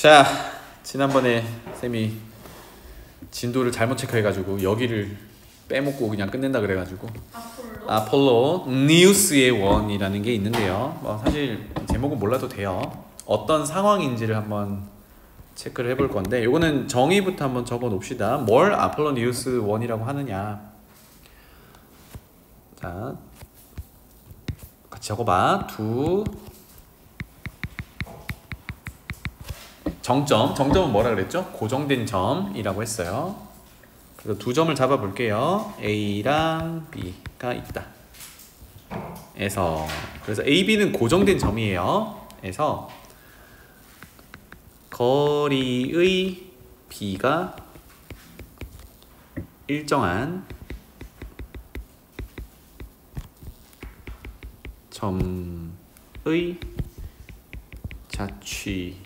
자, 지난번에 쌤이 진도를 잘못 체크해가지고 여기를 빼먹고 그냥 끝낸다 그래가지고 아폴로 뉴스의 원이라는 게 있는데요. 뭐 사실 제목은 몰라도 돼요. 어떤 상황인지를 한번 체크를 해볼 건데, 요거는 정의부터 한번 적어 놓읍시다. 뭘 아폴로 뉴스 원이라고 하느냐. 자, 같이 적어봐. 정점은 뭐라 그랬죠? 고정된 점이라고 했어요. 그래서 두 점을 잡아 볼게요. A랑 B가 있다. 그래서 A, B는 고정된 점이에요. 그래서 거리의 B가 일정한 점의 자취를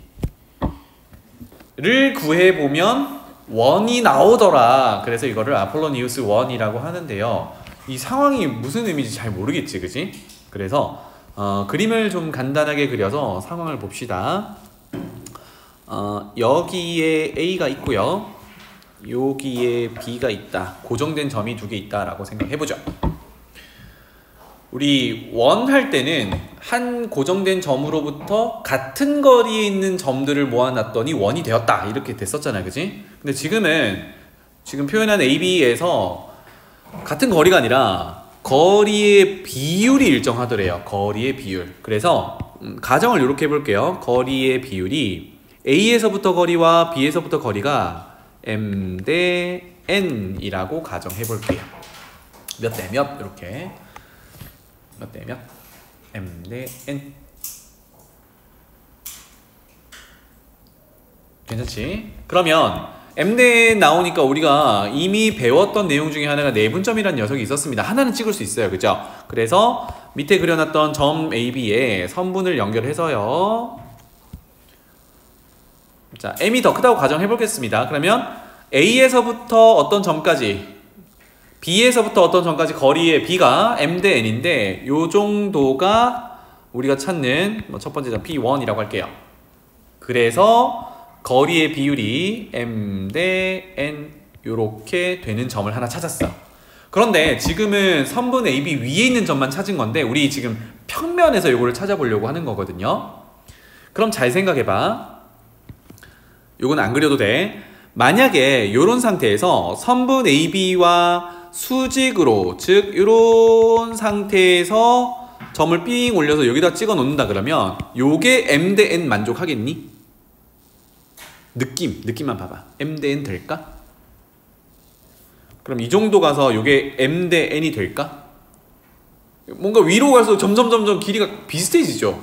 구해보면 원이 나오더라. 그래서 이거를 아폴로니우스 원이라고 하는데요. 이 상황이 무슨 의미인지 잘 모르겠지, 그지? 그래서 그림을 좀 간단하게 그려서 상황을 봅시다. 여기에 A가 있고요, 여기에 B가 있다. 고정된 점이 두 개 있다라고 생각해보죠. 우리 원 할 때는 한 고정된 점으로부터 같은 거리에 있는 점들을 모아놨더니 원이 되었다, 이렇게 됐었잖아요, 그지? 근데 지금 표현한 AB에서 같은 거리가 아니라 거리의 비율이 일정하더래요. 거리의 비율. 그래서 가정을 이렇게 해볼게요. 거리의 비율이 A에서부터 거리와 B에서부터 거리가 M 대 N이라고 가정해볼게요. 몇 대 몇, 이렇게 몇 대 몇? M 대 N. 괜찮지? 그러면 M 대 N 나오니까 우리가 이미 배웠던 내용 중에 하나가 내분점이라는 녀석이 있었습니다. 하나는 찍을 수 있어요, 그죠? 그래서 밑에 그려놨던 점 AB에 선분을 연결해서요, 자, M이 더 크다고 가정해보겠습니다. 그러면 A에서부터 어떤 점까지, B에서부터 어떤 점까지 거리의 B가 M 대 N인데, 요 정도가 우리가 찾는 첫 번째 점 P1이라고 할게요. 그래서 거리의 비율이 M 대 N 요렇게 되는 점을 하나 찾았어. 그런데 지금은 선분 AB 위에 있는 점만 찾은 건데, 우리 지금 평면에서 요거를 찾아보려고 하는 거거든요. 그럼 잘 생각해봐. 요건 안 그려도 돼. 만약에 요런 상태에서 선분 AB와 수직으로, 즉 요런 상태에서 점을 삥 올려서 여기다 찍어 놓는다 그러면 요게 M 대 N 만족하겠니? 느낌만 봐봐. M 대 N 될까? 그럼 이 정도 가서 요게 M 대 N이 될까? 뭔가 위로 갈수록 점점 길이가 비슷해지죠.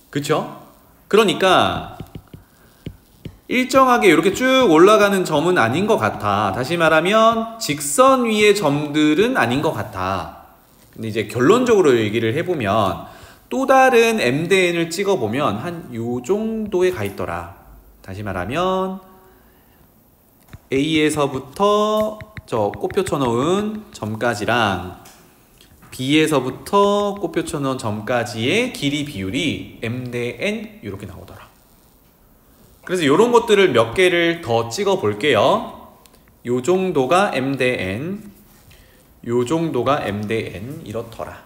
그쵸? 그러니까 일정하게 이렇게 쭉 올라가는 점은 아닌 것 같아. 다시 말하면 직선 위의 점들은 아닌 것 같아. 근데 이제 결론적으로 얘기를 해보면 또 다른 M 대 N을 찍어보면 한 요 정도에 가 있더라. 다시 말하면 A에서부터 저 꽃표 쳐놓은 점까지랑 B에서부터 꽃표 쳐놓은 점까지의 길이 비율이 M 대 N 이렇게 나오더라. 그래서 이런 것들을 몇 개를 더 찍어 볼게요. 요 정도가 M 대 N, 요 정도가 M 대 N 이렇더라.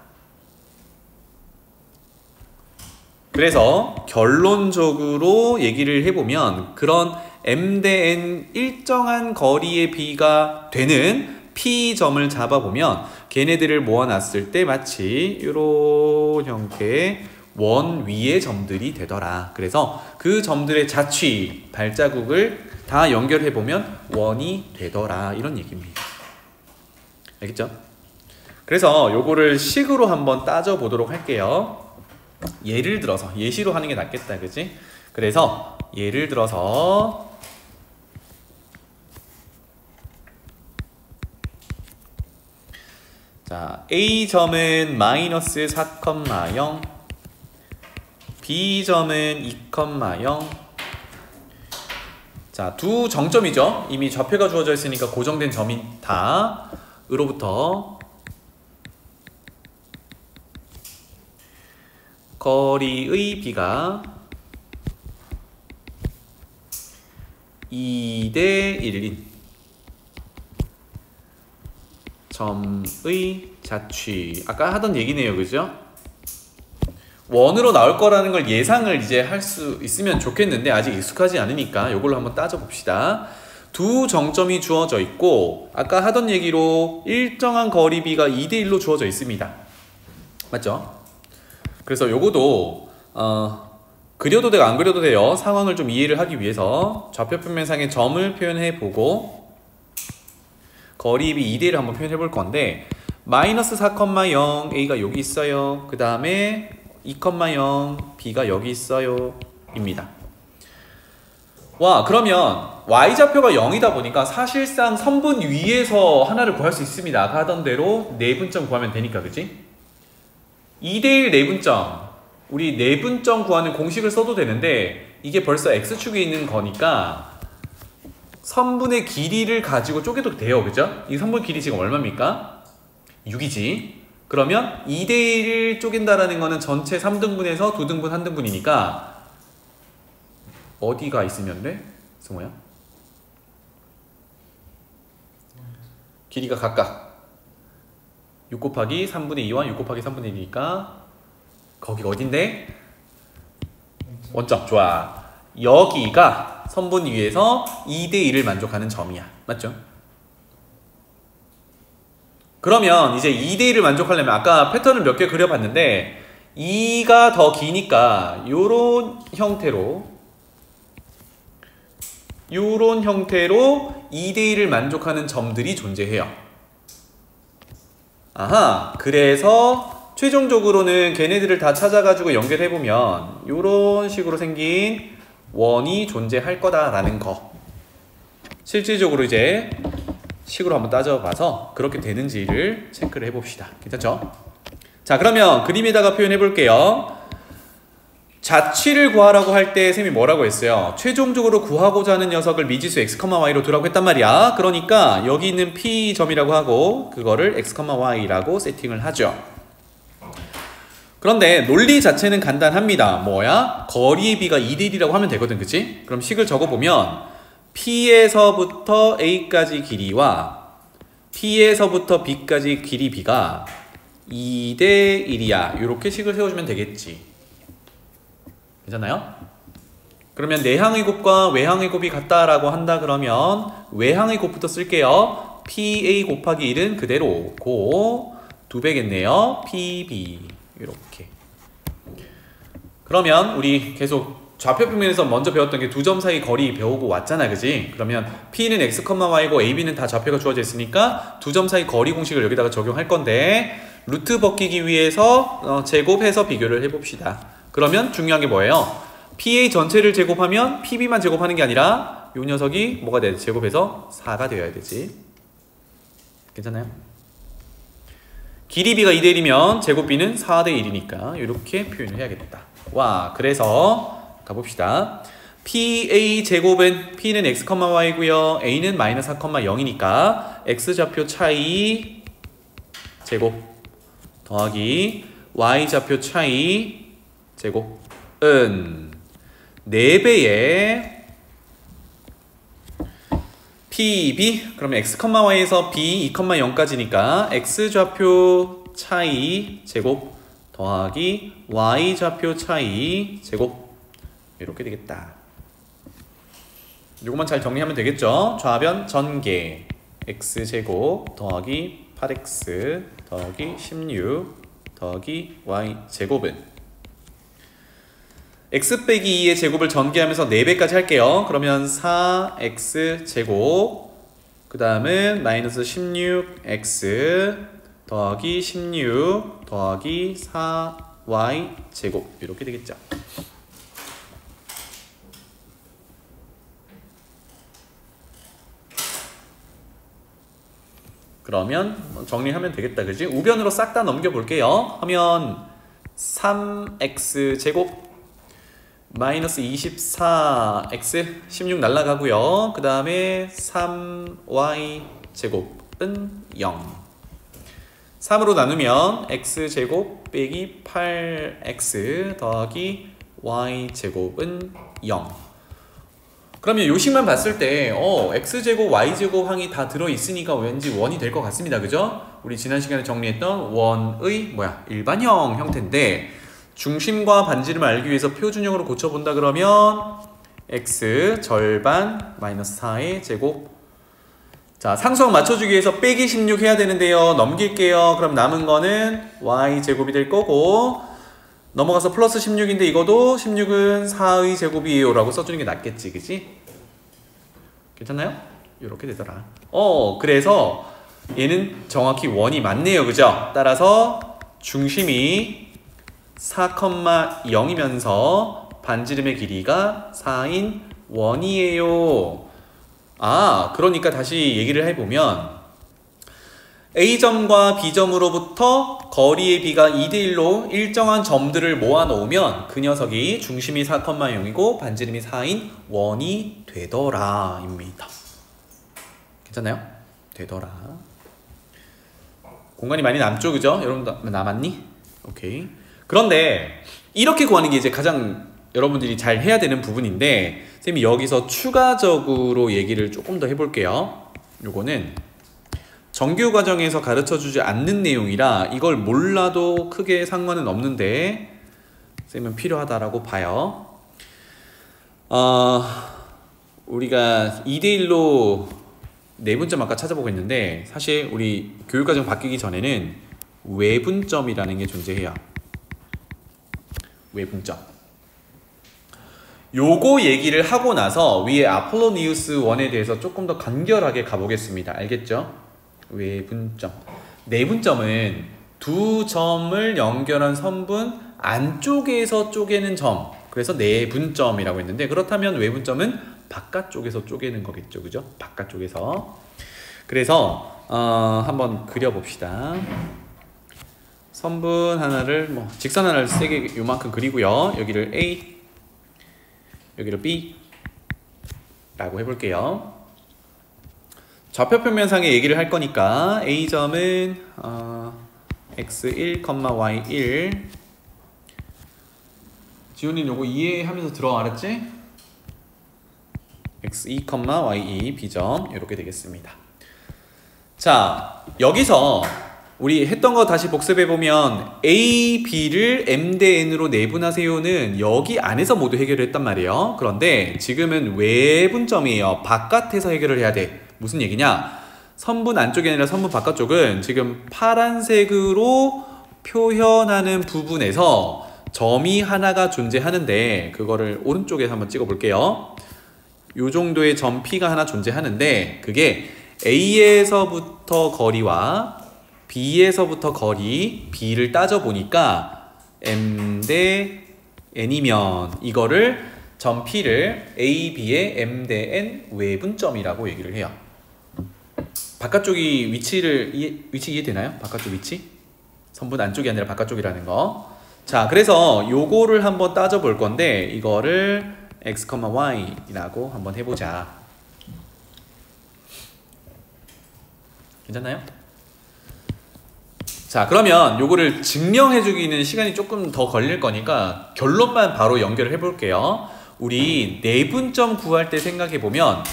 그래서 결론적으로 얘기를 해보면 그런 M 대 N 일정한 거리의 B가 되는 P점을 잡아보면 걔네들을 모아놨을 때 마치 이런 형태의 원 위의 점들이 되더라. 그래서 그 점들의 자취, 발자국을 다 연결해보면 원이 되더라, 이런 얘기입니다. 알겠죠? 그래서 요거를 식으로 한번 따져보도록 할게요. 예를 들어서, 예시로 하는 게 낫겠다, 그치? 그래서 예를 들어서 자, A점은 마이너스 4,0, B점은 2,0. 자, 두 정점이죠. 이미 좌표가 주어져 있으니까 고정된 점이 다 으로부터 거리의 B가 2대 1인 점의 자취. 아까 하던 얘기네요, 그죠? 원으로 나올 거라는 걸 예상을 이제 할 수 있으면 좋겠는데 아직 익숙하지 않으니까 이걸로 한번 따져봅시다. 두 정점이 주어져 있고 아까 하던 얘기로 일정한 거리 B가 2대 1로 주어져 있습니다. 맞죠? 그래서 요거도 그려도 되고 안 그려도 돼요. 상황을 좀 이해를 하기 위해서 좌표 평면상의 점을 표현해 보고 거리 B 2대 1을 한번 표현해 볼 건데 마이너스 4,0 A가 여기 있어요. 그 다음에 2,0 B가 여기 있어요 입니다. 와, 그러면 Y좌표가 0이다 보니까 사실상 선분 위에서 하나를 구할 수 있습니다. 아까 하던 대로 내분점 구하면 되니까, 그치? 2대1 내분점, 우리 내분점 구하는 공식을 써도 되는데 이게 벌써 X축에 있는 거니까 선분의 길이를 가지고 쪼개도 돼요, 그죠? 이 선분 길이 지금 얼마입니까? 6이지. 그러면 2대1을 쪼갠다라는 거는 전체 3등분에서 2등분, 1등분이니까 어디가 있으면 돼? 승호야? 길이가 각각 6 곱하기 3분의 2와 6 곱하기 3분의 1이니까 거기가 어딘데? 원점. 좋아. 여기가 선분 위에서 2대1을 만족하는 점이야. 맞죠? 그러면 이제 2대1을 만족하려면 아까 패턴을 몇 개 그려봤는데 2가 더 기니까 요런 형태로 2대1을 만족하는 점들이 존재해요. 아하, 그래서 최종적으로는 걔네들을 다 찾아가지고 연결해보면 요런 식으로 생긴 원이 존재할 거다라는 거. 실질적으로 이제 식으로 한번 따져봐서 그렇게 되는지를 체크를 해봅시다. 괜찮죠? 자, 그러면 그림에다가 표현해볼게요. 자취를 구하라고 할 때 쌤이 뭐라고 했어요? 최종적으로 구하고자 하는 녀석을 미지수 x, y로 두라고 했단 말이야. 그러니까 여기 있는 P점이라고 하고 그거를 x, y라고 세팅을 하죠. 그런데 논리 자체는 간단합니다. 뭐야? 거리의 B가 2대 1이라고 하면 되거든, 그치? 그럼 식을 적어보면 P에서부터 A까지 길이와 P에서부터 B까지 길이 B가 2대 1이야. 이렇게 식을 세워주면 되겠지. 괜찮나요? 그러면 내항의 곱과 외항의 곱이 같다라고 한다 그러면 외항의 곱부터 쓸게요. PA 곱하기 1은 그대로 고 2배겠네요. PB 이렇게. 그러면 우리 계속 좌표 평면에서 먼저 배웠던 게 두 점 사이 거리 배우고 왔잖아, 그지? 그러면 P는 x, y고 AB는 다 좌표가 주어져 있으니까 두 점 사이 거리 공식을 여기다가 적용할 건데 루트 벗기기 위해서 제곱해서 비교를 해봅시다. 그러면 중요한 게 뭐예요? PA 전체를 제곱하면 PB만 제곱하는 게 아니라 이 녀석이 뭐가 돼야 돼? 제곱해서 4가 되어야 되지. 괜찮나요? 길이 B가 2대 1이면 제곱 B는 4대 1이니까 이렇게 표현을 해야겠다. 와, 그래서 가봅시다. PA 제곱은 P는 x, y고요. A는 마이너스 4,0이니까 x좌표 차이 제곱 더하기 y좌표 차이 제곱은 4배의 PB, 그러면 x, y에서 B 2,0까지니까 x좌표 차이 제곱 더하기 y좌표 차이 제곱 이렇게 되겠다. 이것만 잘 정리하면 되겠죠? 좌변 전개 x제곱 더하기 8x 더하기 16 더하기 y제곱은 x 빼기 2의 제곱을 전개하면서 4배까지 할게요. 그러면 4x제곱 그 다음은 마이너스 16x 더하기 16 더하기 4y제곱 이렇게 되겠죠. 그러면 정리하면 되겠다, 그지? 우변으로 싹 다 넘겨볼게요. 하면 3x제곱 마이너스 24x 16 날라가고요. 그 다음에 3y제곱은 0 3으로 나누면 x제곱 빼기 8x 더하기 y제곱은 0 그러면 요식만 봤을 때 x제곱 y제곱 항이 다 들어있으니까 왠지 원이 될 것 같습니다. 그죠? 우리 지난 시간에 정리했던 원의 일반형 형태인데 중심과 반지름을 알기 위해서 표준형으로 고쳐본다 그러면 x 절반 마이너스 4의 제곱. 자, 상수항 맞춰주기 위해서 빼기 16 해야 되는데요. 넘길게요. 그럼 남은 거는 y제곱이 될 거고 넘어가서 플러스 16인데 이거도 16은 4의 제곱이에요 라고 써주는 게 낫겠지, 그치? 괜찮나요? 이렇게 되더라. 그래서 얘는 정확히 원이 맞네요, 그죠? 따라서 중심이 4,0이면서 반지름의 길이가 4인 원이에요. 그러니까 다시 얘기를 해보면 A점과 B점으로부터 거리의 B가 2대1로 일정한 점들을 모아놓으면 그 녀석이 중심이 4,0이고 반지름이 4인 원이 되더라 입니다. 괜찮나요? 되더라. 공간이 많이 남죠, 그죠? 여러분도 남았니? 오케이. 그런데 이렇게 구하는 게 이제 가장 여러분들이 잘 해야 되는 부분인데 선생님이 여기서 추가적으로 얘기를 조금 더 해볼게요. 요거는 정규 과정에서 가르쳐주지 않는 내용이라 이걸 몰라도 크게 상관은 없는데 선생님은 필요하다라고 봐요. 우리가 2대1로 내분점 아까 찾아보고 있는데 사실 우리 교육과정 바뀌기 전에는 외분점이라는 게 존재해요. 외분점. 요거 얘기를 하고 나서 위에 아폴로니우스 원에 대해서 조금 더 간결하게 가보겠습니다. 알겠죠? 외분점. 내분점은 두 점을 연결한 선분 안쪽에서 쪼개는 점. 그래서 내분점이라고 했는데 그렇다면 외분점은 바깥쪽에서 쪼개는 거겠죠. 그죠? 바깥쪽에서. 그래서 한번 그려봅시다. 선분 하나를 직선 하나를 세게 요만큼 그리고요. 여기를 A, 여기를 B 라고 해볼게요. 좌표평면상의 얘기를 할 거니까 A점은 x1, y1. 지훈이는 요거 이해하면서 들어, 알았지? x2, y2 B점 이렇게 되겠습니다. 자, 여기서 우리 했던 거 다시 복습해보면 A, B를 M 대 N으로 내분하세요는 여기 안에서 모두 해결을 했단 말이에요. 그런데 지금은 외분점이에요. 바깥에서 해결을 해야 돼. 무슨 얘기냐? 선분 안쪽이 아니라 선분 바깥쪽은 지금 파란색으로 표현하는 부분에서 점이 하나가 존재하는데 그거를 오른쪽에서 한번 찍어 볼게요. 요 정도의 점 P가 하나 존재하는데 그게 A에서부터 거리와 B에서부터 거리 B를 따져보니까 M 대 N이면 이거를 점 P를 A, B의 M 대 N 외분점이라고 얘기를 해요. 바깥쪽이 위치 이해되나요? 바깥쪽 위치? 선분 안쪽이 아니라 바깥쪽이라는 거. 자, 그래서 요거를 한번 따져볼 건데 이거를 x, y라고 한번 해보자. 괜찮나요? 자, 그러면 요거를 증명해주기는 시간이 조금 더 걸릴 거니까 결론만 바로 연결을 해볼게요. 우리 내분점 구할 때 생각해보면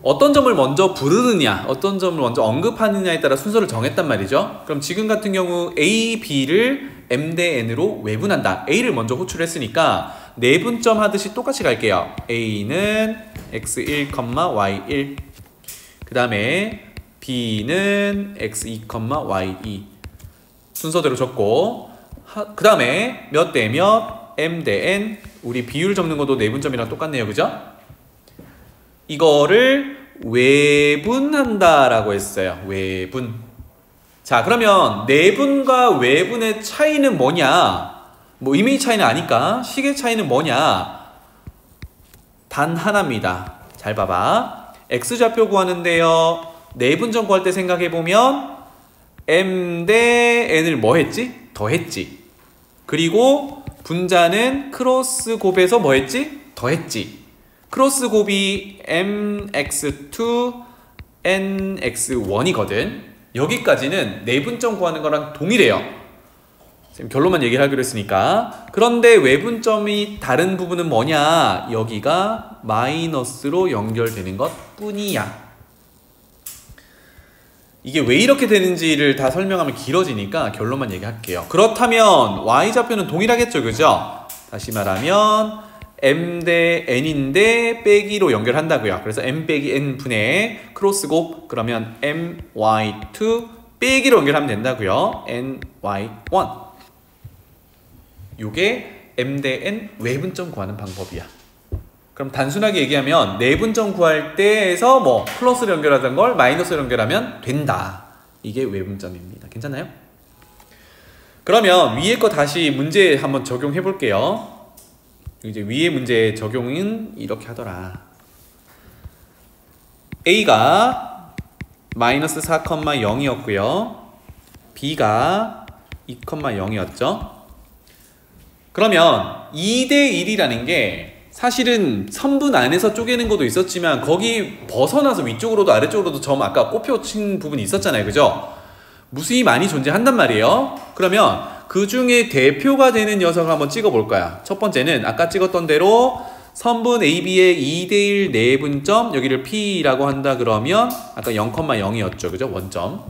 어떤 점을 먼저 부르느냐, 어떤 점을 먼저 언급하느냐에 따라 순서를 정했단 말이죠. 그럼 지금 같은 경우 A, B를 M 대 N으로 외분한다. A를 먼저 호출했으니까 내분점 하듯이 똑같이 갈게요. A는 x1, y1. 그 다음에 B는 x2, y2. 순서대로 적고 그 다음에 몇 대 몇, M 대 N. 우리 비율 적는 것도 내분점이랑 똑같네요. 그죠? 이거를 외분한다 라고 했어요. 외분. 자, 그러면 내분과 외분의 차이는 뭐냐? 뭐 의미 차이는 아니까 식의 차이는 뭐냐? 단 하나입니다. 잘 봐봐. X좌표 구하는데요. 내분점 구할 때 생각해보면 M 대 N을 뭐 했지? 더했지. 그리고 분자는 크로스 곱에서 뭐 했지? 더했지. 크로스 곱이 mx2, nx1이거든. 여기까지는 내분점 구하는 거랑 동일해요. 결론만 얘기를 하기로 했으니까. 그런데 외분점이 다른 부분은 뭐냐? 여기가 마이너스로 연결되는 것 뿐이야. 이게 왜 이렇게 되는지를 다 설명하면 길어지니까 결론만 얘기할게요. 그렇다면 y좌표는 동일하겠죠, 그죠? 다시 말하면 m 대 n인데 빼기로 연결한다고요. 그래서 m 빼기 n 분의 크로스곱, 그러면 my2 빼기로 연결하면 된다고요. ny1. 요게 m 대 n 외분점 구하는 방법이야. 그럼 단순하게 얘기하면 내분점 구할 때에서 뭐 플러스를 연결하던 걸 마이너스로 연결하면 된다. 이게 외분점입니다. 괜찮나요? 그러면 위에 거 다시 문제 한번 적용해 볼게요. 이제 위에 문제 적용은 이렇게 하더라. A가 마이너스 4,0이었고요. B가 2,0이었죠. 그러면 2대 1이라는 게 사실은 선분 안에서 쪼개는 것도 있었지만 거기 벗어나서 위쪽으로도 아래쪽으로도 점 아까 꼽혀 친 부분이 있었잖아요. 그죠? 무수히 많이 존재한단 말이에요. 그러면 그 중에 대표가 되는 녀석을 한번 찍어볼까요? 첫 번째는 아까 찍었던 대로 선분 AB의 2대1 내분점, 여기를 P라고 한다 그러면 아까 0,0이었죠. 그죠? 원점.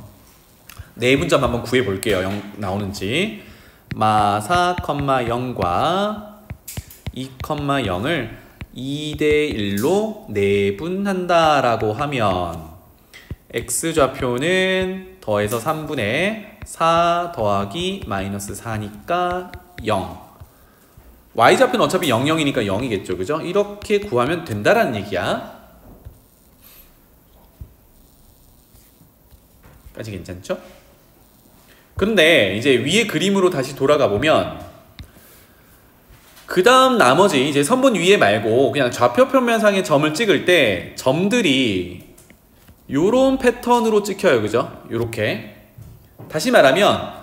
내분점 한번 구해볼게요. 0 나오는지. 마 4,0과 2,0을 2대1로 내분한다 라고 하면 x좌표는 더해서 3분의 4 더하기 마이너스 4니까 0. y좌표는 어차피 0, 0이니까 0이겠죠. 그죠? 이렇게 구하면 된다라는 얘기야. 까지 괜찮죠? 근데 이제 위에 그림으로 다시 돌아가 보면 그 다음 나머지 이제 선분 위에 말고 그냥 좌표 평면상에 점을 찍을 때 점들이 요런 패턴으로 찍혀요. 그죠? 요렇게. 다시 말하면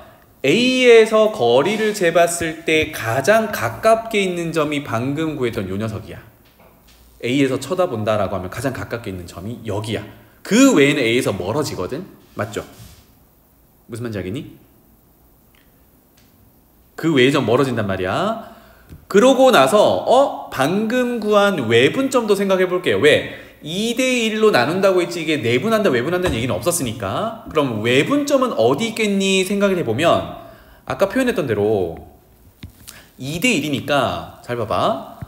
A에서 거리를 재봤을 때 가장 가깝게 있는 점이 방금 구했던 요 녀석이야. A에서 쳐다본다라고 하면 가장 가깝게 있는 점이 여기야. 그 외에는 A에서 멀어지거든? 맞죠? 무슨 말인지 알겠니? 그 외의 점 멀어진단 말이야. 그러고 나서 방금 구한 외분점도 생각해 볼게요. 왜? 2대1로 나눈다고 했지 이게 내분한다 외분한다는 얘기는 없었으니까. 그럼 외분점은 어디 있겠니 생각을 해보면 아까 표현했던 대로 2대1이니까 잘 봐봐.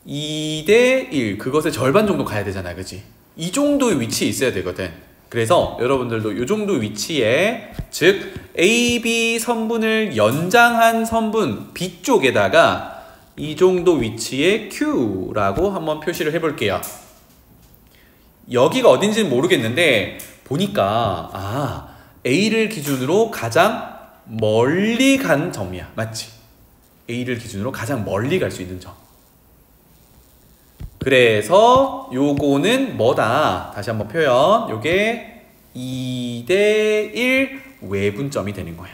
2대1 그것의 절반 정도 가야 되잖아. 그치? 이 정도의 위치에 있어야 되거든. 그래서 여러분들도 이 정도 위치에 즉 AB 선분을 연장한 선분 B쪽에다가 이 정도 위치에 Q라고 한번 표시를 해볼게요. 여기가 어딘지는 모르겠는데 보니까 A를 기준으로 가장 멀리 간 점이야. 맞지? A를 기준으로 가장 멀리 갈 수 있는 점. 그래서 요거는 뭐다? 다시 한번 표현. 요게 2대1 외분점이 되는 거야.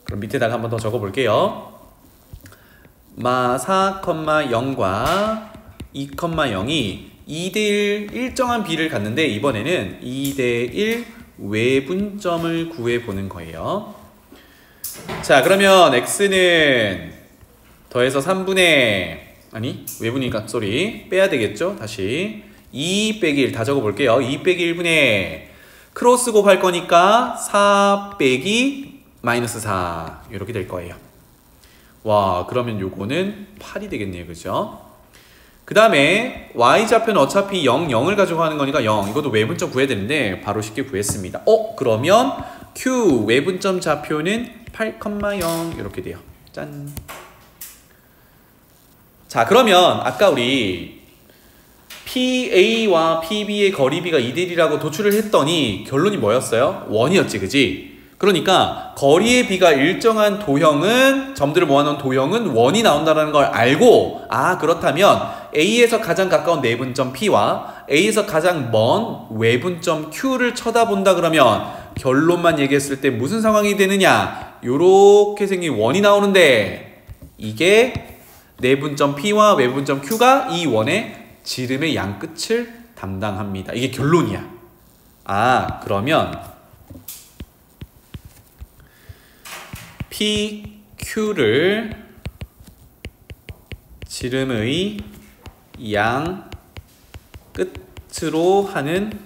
그럼 밑에다가 한번 더 적어볼게요. 마 4,0과 2,0이 2대1 일정한 비를 갖는데 이번에는 2대1 외분점을 구해보는 거예요. 자, 그러면 x는 더해서 3분의 외분이니까 빼야 되겠죠? 다시 2 빼기 1 다 적어볼게요. 2 빼기 1분의 크로스 곱할 거니까 4 빼기 마이너스 4 이렇게 될 거예요. 와, 그러면 요거는 8이 되겠네요. 그죠? 그 다음에 y좌표는 어차피 0, 0을 가지고 하는 거니까 0. 이것도 외분점 구해야 되는데 바로 쉽게 구했습니다. 그러면 q 외분점 좌표는 8,0 이렇게 돼요. 짠. 자, 그러면 아까 우리 PA와 PB의 거리비가 2대1이라고 도출을 했더니 결론이 뭐였어요? 1이었지, 그지? 그러니까 거리의 비가 일정한 도형은 점들을 모아놓은 도형은 1이 나온다는 걸 알고 그렇다면 A에서 가장 가까운 내분점 P와 A에서 가장 먼 외분점 Q를 쳐다본다 그러면 결론만 얘기했을 때 무슨 상황이 되느냐? 요렇게 생긴 1이 나오는데 이게 내분점 P와 외분점 Q가 이 원의 지름의 양 끝을 담당합니다. 이게 결론이야. 그러면 P, Q를 지름의 양 끝으로 하는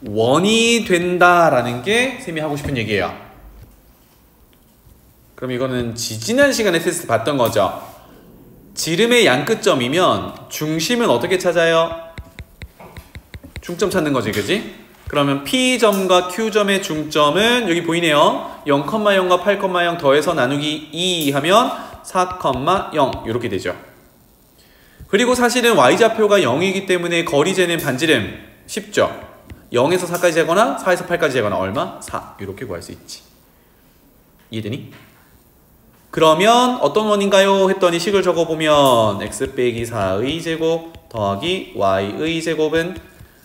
원이 된다라는 게 쌤이 하고 싶은 얘기예요. 그럼 이거는 지난 시간에 테스트 봤던 거죠. 지름의 양 끝점이면 중심은 어떻게 찾아요? 중점 찾는 거지, 그지? 그러면 P점과 Q점의 중점은 여기 보이네요. 0,0과 8,0 더해서 나누기 2 하면 4,0 이렇게 되죠. 그리고 사실은 y좌표가 0이기 때문에 거리 재는 반지름 쉽죠. 0에서 4까지 재거나 4에서 8까지 재거나 얼마? 4 이렇게 구할 수 있지. 이해되니? 그러면 어떤 원인가요? 했더니 식을 적어보면 x 빼기 4의 제곱 더하기 y의 제곱은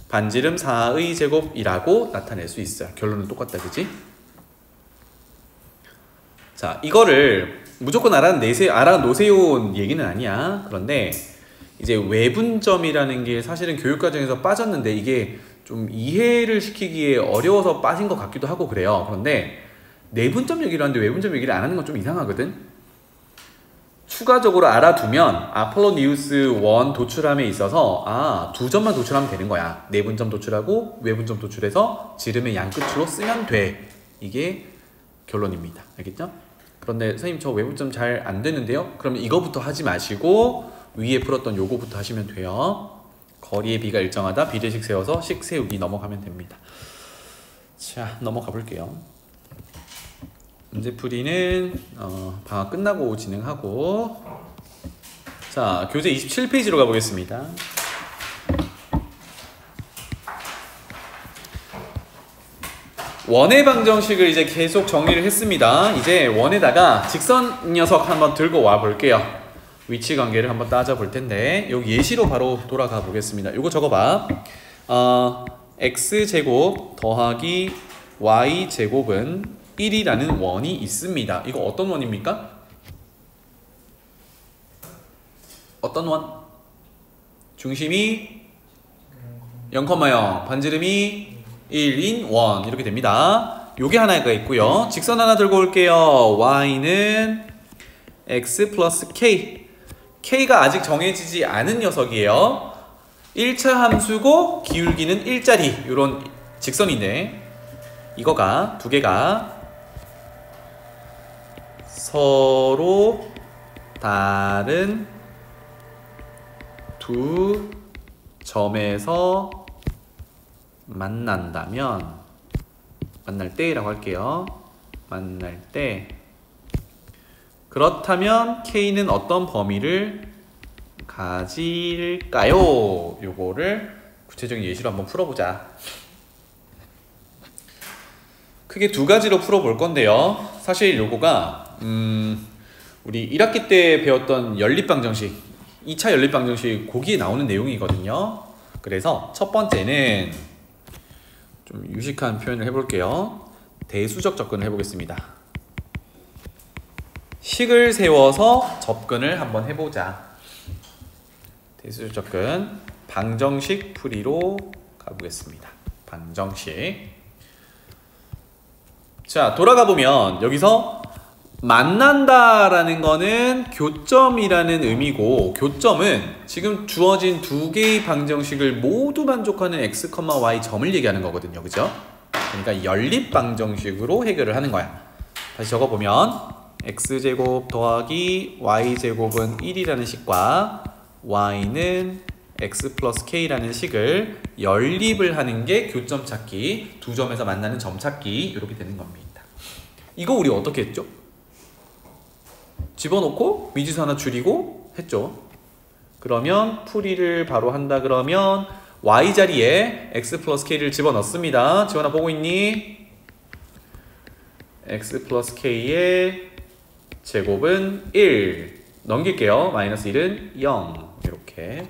반지름 4의 제곱이라고 나타낼 수 있어요. 결론은 똑같다, 그치? 자, 이거를 무조건 알아놓으세요 얘기는 아니야. 그런데 이제 외분점이라는 게 사실은 교육과정에서 빠졌는데 이게 좀 이해를 시키기에 어려워서 빠진 것 같기도 하고 그래요. 그런데 내분점 얘기를 하는데 외분점 얘기를 안 하는 건 좀 이상하거든. 추가적으로 알아두면 아폴로니우스 1 도출함에 있어서 두 점만 도출하면 되는 거야. 내분점 도출하고 외분점 도출해서 지름의 양 끝으로 쓰면 돼. 이게 결론입니다. 알겠죠? 그런데 선생님 저 외분점 잘 안 되는데요? 그럼 이거부터 하지 마시고 위에 풀었던 요거부터 하시면 돼요. 거리의 비가 일정하다 비례식 세워서 식 세우기 넘어가면 됩니다. 자, 넘어가 볼게요. 문제풀이는 방학 끝나고 진행하고, 자, 교재 27페이지로 가보겠습니다. 원의 방정식을 이제 계속 정리를 했습니다. 이제 원에다가 직선 녀석 한번 들고 와 볼게요. 위치 관계를 한번 따져 볼 텐데 여기 예시로 바로 돌아가 보겠습니다. 이거 적어봐. x제곱 더하기 y제곱은 1이라는 원이 있습니다. 이거 어떤 원입니까? 어떤 원? 중심이 0,0, 반지름이 1인 원 이렇게 됩니다. 요게 하나가 있고요. 직선 하나 들고 올게요. y는 x 플러스 k. k가 아직 정해지지 않은 녀석이에요. 1차 함수고 기울기는 1짜리 요런 직선인데 이거가 두 개가 서로 다른 두 점에서 만난다면, 만날 때라고 할게요. 만날 때, 그렇다면 K는 어떤 범위를 가질까요? 요거를 구체적인 예시로 한번 풀어보자. 크게 두 가지로 풀어볼 건데요. 사실 요거가 우리 1학기 때 배웠던 연립방정식, 2차 연립방정식 거기에 나오는 내용이거든요. 그래서 첫 번째는 좀 유식한 표현을 해볼게요. 대수적 접근을 해보겠습니다. 식을 세워서 접근을 한번 해보자. 대수적 접근, 방정식 풀이로 가보겠습니다. 방정식. 자, 돌아가 보면 여기서 만난다라는 거는 교점이라는 의미고, 교점은 지금 주어진 두 개의 방정식을 모두 만족하는 x, y 점을 얘기하는 거거든요. 그죠? 그러니까 연립 방정식으로 해결을 하는 거야. 다시 적어보면 x제곱 더하기 y제곱은 1이라는 식과 y는 x 플러스 k라는 식을 연립을 하는 게 교점 찾기, 두 점에서 만나는 점 찾기 이렇게 되는 겁니다. 이거 우리 어떻게 했죠? 집어넣고 미지수 하나 줄이고 했죠. 그러면 풀이를 바로 한다 그러면 y자리에 x 플러스 k를 집어넣습니다. 지원아 보고 있니? x 플러스 k의 제곱은 1 넘길게요. 마이너스 1은 0 이렇게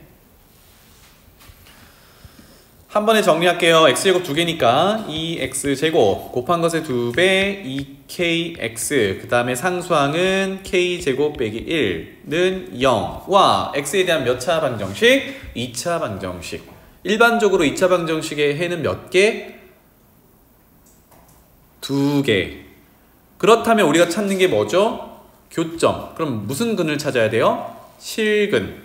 한 번에 정리할게요. x제곱 두 개니까 2x제곱 곱한 것의 2배 2kx 그 다음에 상수항은 k제곱 빼기 1는 0. 와, x에 대한 몇 차 방정식? 2차 방정식. 일반적으로 2차 방정식의 해는 몇 개? 2개. 그렇다면 우리가 찾는 게 뭐죠? 교점. 그럼 무슨 근을 찾아야 돼요? 실근.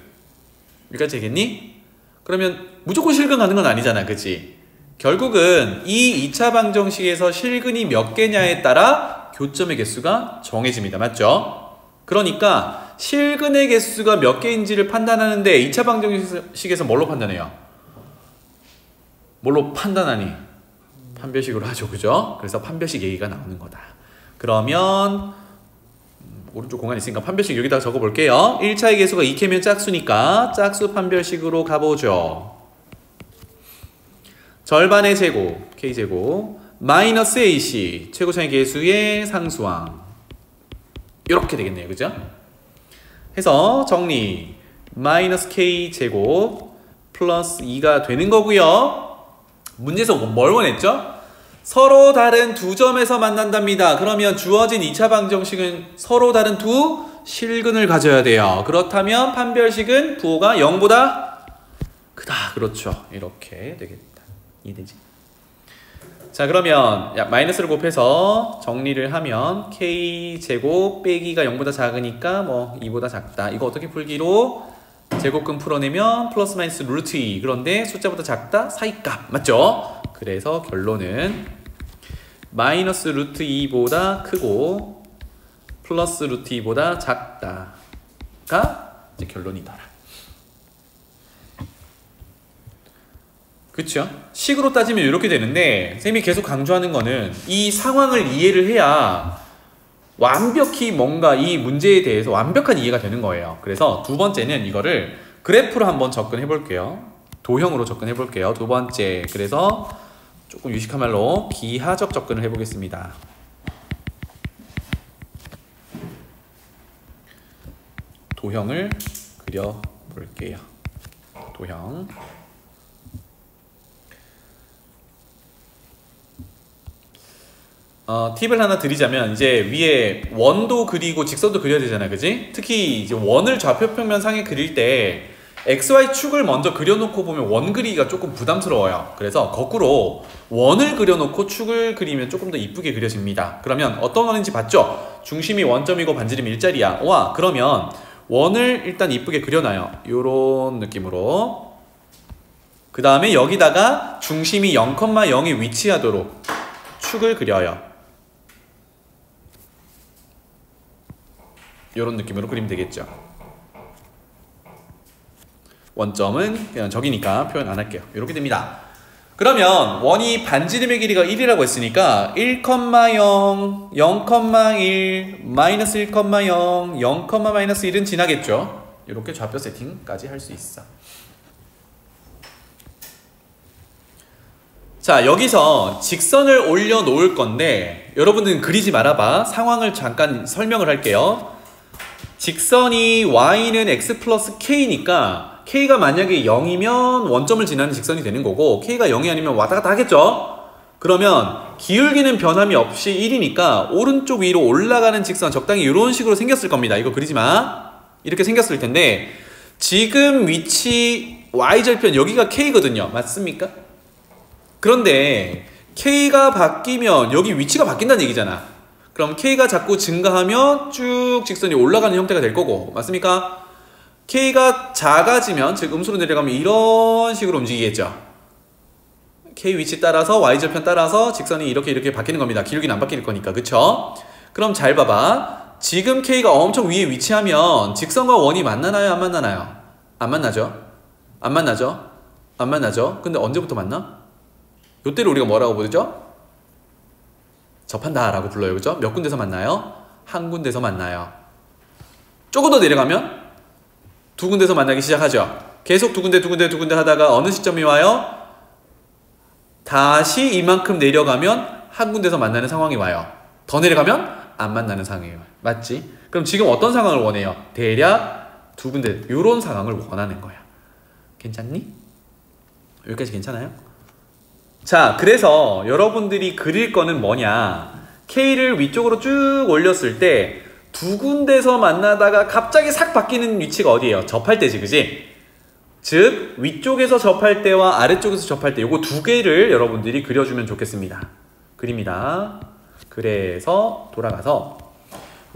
여기까지 되겠니? 그러면 무조건 실근 가는 건 아니잖아, 그치? 결국은 이 2차 방정식에서 실근이 몇 개냐에 따라 교점의 개수가 정해집니다. 맞죠? 그러니까 실근의 개수가 몇 개인지를 판단하는데 2차 방정식에서 뭘로 판단해요? 뭘로 판단하니? 판별식으로 하죠. 그죠? 그래서 판별식 얘기가 나오는 거다. 그러면 오른쪽 공간이 있으니까 판별식 여기다가 적어볼게요. 1차의 개수가 2K면 짝수니까 짝수 판별식으로 가보죠. 절반의 제곱, K제곱, 마이너스 AC, 최고차의 개수의 상수항. 이렇게 되겠네요. 그죠? 해서 정리. 마이너스 K제곱 플러스 2가 되는 거고요. 문제에서 뭘 원했죠? 서로 다른 두 점에서 만난답니다. 그러면 주어진 2차 방정식은 서로 다른 두 실근을 가져야 돼요. 그렇다면 판별식은 부호가 0보다 크다. 그렇죠. 이렇게 되겠다. 이해되지? 자, 그러면 마이너스를 곱해서 정리를 하면 K제곱 빼기가 0보다 작으니까 뭐 2보다 작다. 이거 어떻게 풀기로 제곱근 풀어내면 플러스 마이너스 루트 2. 그런데 숫자보다 작다? 사이값. 맞죠? 그래서 결론은 마이너스 루트 2보다 크고 플러스 루트 2보다 작다가 이제 결론이더라. 그쵸? 식으로 따지면 이렇게 되는데 선생님이 계속 강조하는 거는 이 상황을 이해를 해야 완벽히 뭔가 이 문제에 대해서 완벽한 이해가 되는 거예요. 그래서 두 번째는 이거를 그래프로 한번 접근해 볼게요. 도형으로 접근해 볼게요. 두 번째, 그래서 조금 유식한 말로 비하적 접근을 해 보겠습니다. 도형을 그려 볼게요. 도형. 팁을 하나 드리자면 이제 위에 원도 그리고 직선도 그려야 되잖아요. 그지? 특히 이제 원을 좌표평면상에 그릴 때 XY 축을 먼저 그려놓고 보면 원 그리기가 조금 부담스러워요. 그래서 거꾸로 원을 그려놓고 축을 그리면 조금 더 이쁘게 그려집니다. 그러면 어떤 원인지 봤죠? 중심이 원점이고 반지름이 일자리야. 와, 그러면 원을 일단 이쁘게 그려놔요. 요런 느낌으로. 그 다음에 여기다가 중심이 0,0에 위치하도록 축을 그려요. 요런 느낌으로 그리면 되겠죠. 원점은 그냥 저기니까 표현 안 할게요. 이렇게 됩니다. 그러면 원이 반지름의 길이가 1이라고 했으니까 1,0, 0,1, 마이너스 1,0, 0, 마이너스 1은 지나겠죠. 이렇게 좌표 세팅까지 할 수 있어. 자, 여기서 직선을 올려 놓을 건데 여러분들은 그리지 말아봐. 상황을 잠깐 설명을 할게요. 직선이 y는 x 플러스 k니까 k가 만약에 0이면 원점을 지나는 직선이 되는 거고 k가 0이 아니면 왔다 갔다 하겠죠? 그러면 기울기는 변함이 없이 1이니까 오른쪽 위로 올라가는 직선 적당히 이런 식으로 생겼을 겁니다. 이거 그리지 마. 이렇게 생겼을 텐데 지금 위치 y절편 여기가 k거든요. 맞습니까? 그런데 k가 바뀌면 여기 위치가 바뀐다는 얘기잖아. 그럼 k가 자꾸 증가하면 쭉 직선이 올라가는 형태가 될 거고, 맞습니까? k가 작아지면, 즉 음수로 내려가면 이런 식으로 움직이겠죠. k 위치 따라서 y절편 따라서 직선이 이렇게 바뀌는 겁니다. 기울기는 안 바뀔 거니까. 그쵸? 그럼 잘 봐봐. 지금 k가 엄청 위에 위치하면 직선과 원이 만나나요? 안 만나나요? 안 만나죠? 안 만나죠? 안 만나죠? 근데 언제부터 만나? 요때를 우리가 뭐라고 부르죠? 접한다 라고 불러요. 그죠? 몇 군데서 만나요? 한 군데서 만나요. 조금 더 내려가면 두 군데서 만나기 시작하죠. 계속 두 군데 하다가 어느 시점이 와요? 다시 이만큼 내려가면 한 군데서 만나는 상황이 와요. 더 내려가면 안 만나는 상황이 와요. 맞지? 그럼 지금 어떤 상황을 원해요? 대략 두 군데, 요런 상황을 원하는 거야. 괜찮니? 여기까지 괜찮아요? 자, 그래서 여러분들이 그릴 거는 뭐냐? K를 위쪽으로 쭉 올렸을 때 두 군데서 만나다가 갑자기 싹 바뀌는 위치가 어디예요? 접할 때지, 그지? 즉, 위쪽에서 접할 때와 아래쪽에서 접할 때 요거 두 개를 여러분들이 그려주면 좋겠습니다. 그립니다. 그래서 돌아가서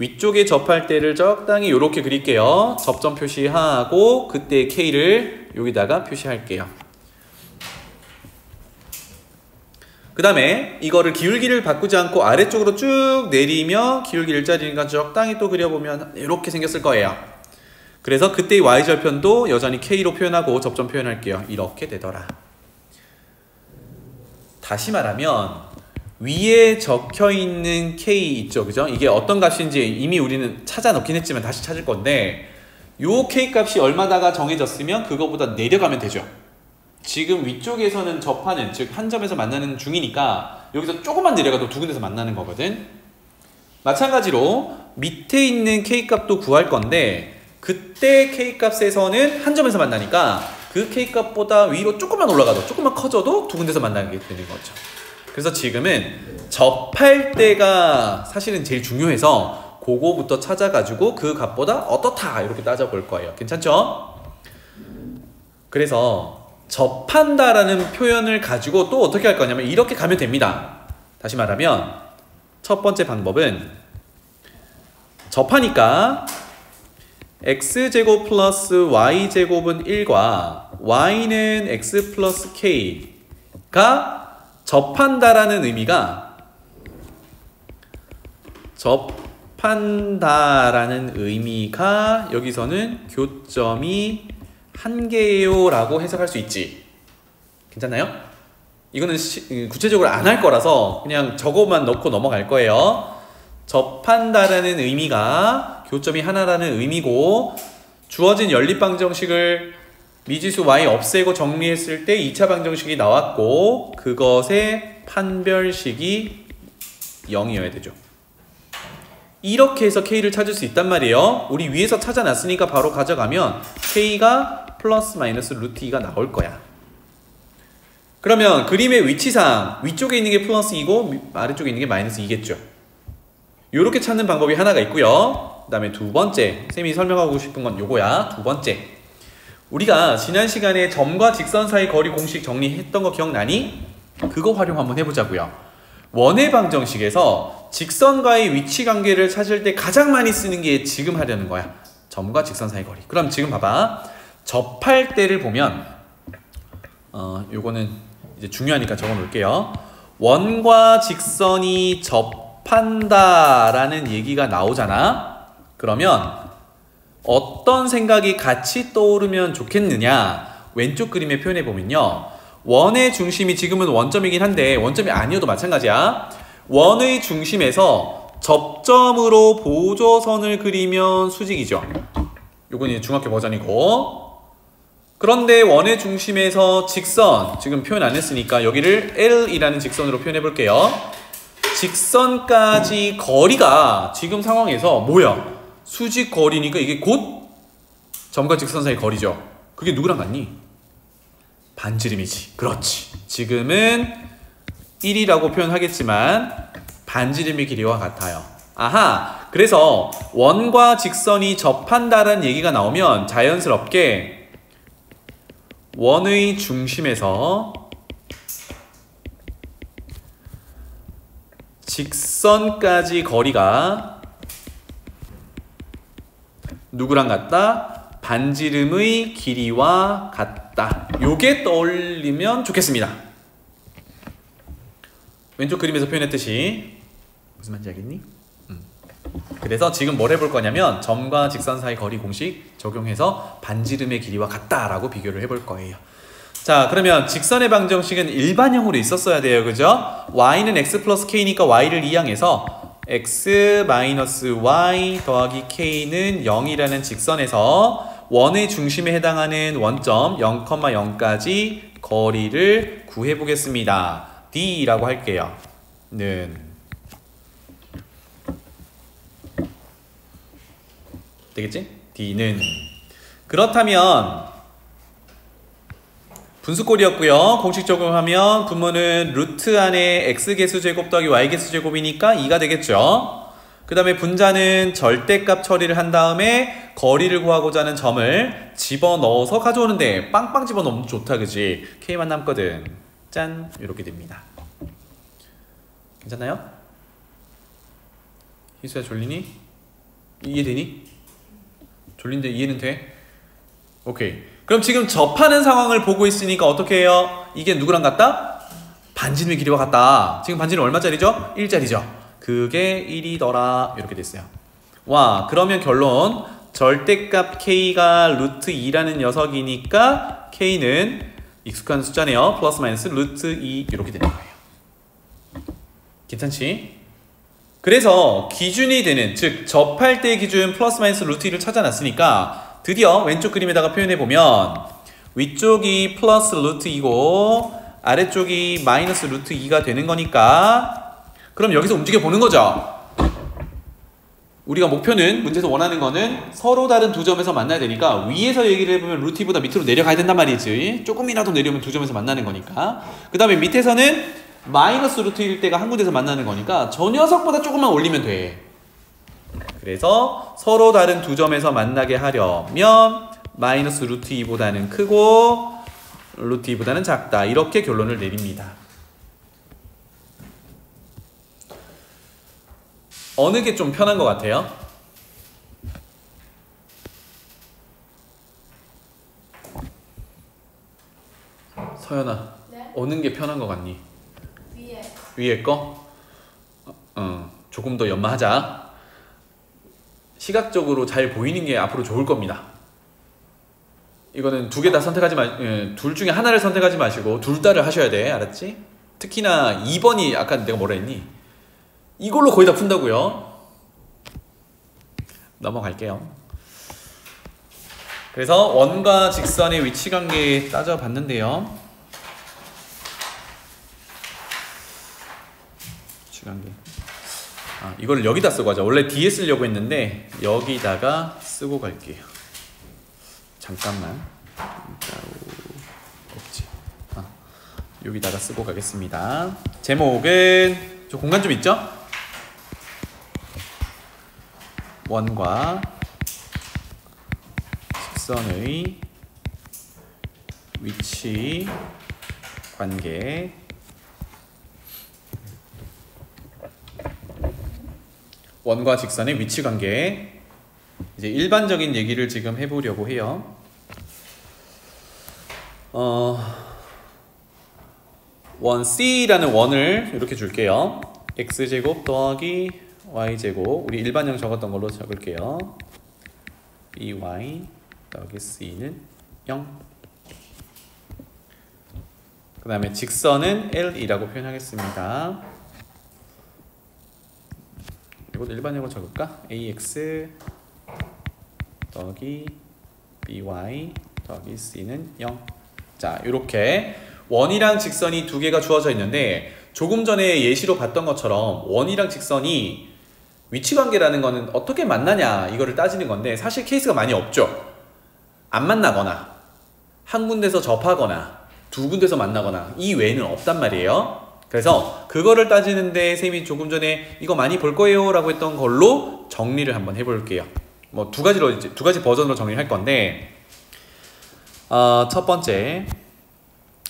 위쪽에 접할 때를 적당히 이렇게 그릴게요. 접점 표시하고 그때 K를 여기다가 표시할게요. 그 다음에 이거를 기울기를 바꾸지 않고 아래쪽으로 쭉 내리며 기울기 일자리니까 적당히 또 그려보면 이렇게 생겼을 거예요. 그래서 그때의 y절편도 여전히 K로 표현하고 접점 표현할게요. 이렇게 되더라. 다시 말하면 위에 적혀있는 K 있죠, 그죠? 이게 어떤 값인지 이미 우리는 찾아 놓긴 했지만 다시 찾을 건데 요 K 값이 얼마다가 정해졌으면 그거보다 내려가면 되죠. 지금 위쪽에서는 접하는, 즉 한 점에서 만나는 중이니까 여기서 조금만 내려가도 두 군데서 만나는 거거든. 마찬가지로 밑에 있는 K 값도 구할 건데 그때 K 값에서는 한 점에서 만나니까 그 K 값보다 위로 조금만 올라가도, 조금만 커져도 두 군데서 만나게 되는 거죠. 그래서 지금은 접할 때가 사실은 제일 중요해서 그거부터 찾아가지고 그 값보다 어떻다 이렇게 따져볼 거예요. 괜찮죠? 그래서 접한다라는 표현을 가지고 또 어떻게 할 거냐면 이렇게 가면 됩니다. 다시 말하면 첫 번째 방법은 접하니까 x제곱 플러스 y제곱은 1과 y는 x 플러스 k가 접한다라는 의미가 여기서는 교점이 한 개예요 라고 해석할 수 있지. 괜찮나요? 이거는 구체적으로 안 할 거라서 그냥 저거만 넣고 넘어갈 거예요. 접한다라는 의미가 교점이 하나라는 의미고 주어진 연립방정식을 미지수 y 없애고 정리했을 때 2차 방정식이 나왔고 그것의 판별식이 0이어야 되죠. 이렇게 해서 K를 찾을 수 있단 말이에요. 우리 위에서 찾아놨으니까 바로 가져가면 K가 플러스 마이너스 루트 2가 나올 거야. 그러면 그림의 위치상 위쪽에 있는 게 플러스 2고 아래쪽에 있는 게 마이너스 2겠죠. 이렇게 찾는 방법이 하나가 있고요. 그 다음에 두 번째, 쌤이 설명하고 싶은 건 요거야. 두 번째, 우리가 지난 시간에 점과 직선 사이 거리 공식 정리했던 거 기억나니? 그거 활용 한번 해보자고요. 원의 방정식에서 직선과의 위치 관계를 찾을 때 가장 많이 쓰는 게 지금 하려는 거야. 점과 직선 사이 거리. 그럼 지금 봐봐. 접할 때를 보면 요거는 이제 중요하니까 적어 놓을게요. 원과 직선이 접한다라는 얘기가 나오잖아. 그러면 어떤 생각이 같이 떠오르면 좋겠느냐? 왼쪽 그림에 표현해 보면요. 원의 중심이 지금은 원점이긴 한데 원점이 아니어도 마찬가지야. 원의 중심에서 접점으로 보조선을 그리면 수직이죠. 요건 이제 중학교 버전이고, 그런데 원의 중심에서 직선, 지금 표현 안 했으니까 여기를 L이라는 직선으로 표현해 볼게요. 직선까지 거리가 지금 상황에서 뭐야? 수직 거리니까 이게 곧 점과 직선 사이 거리죠. 그게 누구랑 같니? 반지름이지. 그렇지. 지금은 1이라고 표현하겠지만 반지름의 길이와 같아요. 아하, 그래서 원과 직선이 접한다라는 얘기가 나오면 자연스럽게 원의 중심에서 직선까지 거리가 누구랑 같다? 반지름의 길이와 같다. 요게 떠올리면 좋겠습니다. 왼쪽 그림에서 표현했듯이 무슨 말인지 알겠니? 그래서 지금 뭘 해볼 거냐면 점과 직선 사이 거리 공식 적용해서 반지름의 길이와 같다라고 비교를 해볼 거예요. 자, 그러면 직선의 방정식은 일반형으로 있었어야 돼요. 그죠? y는 x 플러스 k니까 y를 이항해서 x 마이너스 y 더하기 k는 0이라는 직선에서 원의 중심에 해당하는 원점 0,0까지 거리를 구해보겠습니다. d라고 할게요. 는 되겠지? d는 그렇다면 분수꼴이었고요. 공식 적용하면 분모는 루트 안에 x개수제곱 더하기 y개수제곱이니까 2가 되겠죠. 그 다음에 분자는 절대값 처리를 한 다음에 거리를 구하고자 하는 점을 집어넣어서 가져오는데 빵빵 집어넣으면 좋다, 그지? k만 남거든. 짠! 이렇게 됩니다. 괜찮나요? 희수야 졸리니? 이해되니? 졸린데 이해는 돼? 오케이. 그럼 지금 접하는 상황을 보고 있으니까 어떻게 해요? 이게 누구랑 같다? 반지름의 길이와 같다. 지금 반지름 얼마짜리죠? 1짜리죠. 그게 1이더라. 이렇게 됐어요. 와, 그러면 결론. 절대값 k가 루트 2라는 녀석이니까 k는 익숙한 숫자네요. 플러스 마이너스 루트 2 이렇게 되는 거예요. 괜찮지? 그래서 기준이 되는, 즉 접할 때 기준 플러스 마이너스 루트 2를 찾아놨으니까 드디어 왼쪽 그림에다가 표현해보면 위쪽이 플러스 루트 2고 아래쪽이 마이너스 루트 2가 되는 거니까 그럼 여기서 움직여 보는 거죠. 우리가 목표는, 문제에서 원하는 거는 서로 다른 두 점에서 만나야 되니까 위에서 얘기를 해보면 루트 2보다 밑으로 내려가야 된단 말이지. 조금이라도 내려오면 두 점에서 만나는 거니까. 그 다음에 밑에서는 마이너스 루트 1일 때가 한 군데서 만나는 거니까 저 녀석보다 조금만 올리면 돼. 그래서 서로 다른 두 점에서 만나게 하려면 마이너스 루트 2보다는 크고 루트 2보다는 작다. 이렇게 결론을 내립니다. 어느 게 좀 편한 것 같아요? 서연아, 네? 어느 게 편한 것 같니? 위에 거? 조금 더 연마하자. 시각적으로 잘 보이는 게 앞으로 좋을 겁니다. 이거는 두 개 다 선택하지 둘 중에 하나를 선택하지 마시고 둘 다를 하셔야 돼. 알았지? 특히나 2번이 아까 내가 뭐라 했니? 이걸로 거의 다 푼다고요. 넘어갈게요. 그래서 원과 직선의 위치관계 따져봤는데요. 위치관계. 이거를 여기다 쓰고 가자. 원래 뒤에 쓰려고 했는데 여기다가 쓰고 갈게요. 잠깐만. 없지. 여기다가 쓰고 가겠습니다. 제목은 저 공간 좀 있죠? 원과 직선의 위치 관계. 원과 직선의 위치 관계. 이제 일반적인 얘기를 지금 해보려고 해요. 원 C라는 원을 이렇게 줄게요. X제곱 더하기 Y제곱. 우리 일반형 적었던 걸로 적을게요. BY 더하기 C는 0. 그 다음에 직선은 L이라고 표현하겠습니다. 이것도 일반형으로 적을까? AX 더하기 BY 더하기 C는 0. 자, 이렇게 원이랑 직선이 두 개가 주어져 있는데 조금 전에 예시로 봤던 것처럼 원이랑 직선이 위치관계라는 거는 어떻게 만나냐 이거를 따지는 건데 사실 케이스가 많이 없죠. 안 만나거나 한 군데서 접하거나 두 군데서 만나거나 이 외에는 없단 말이에요. 그래서 그거를 따지는데 쌤이 조금 전에 이거 많이 볼 거예요 라고 했던 걸로 정리를 한번 해볼게요. 뭐 두 가지 버전으로 정리를 할 건데 첫 번째,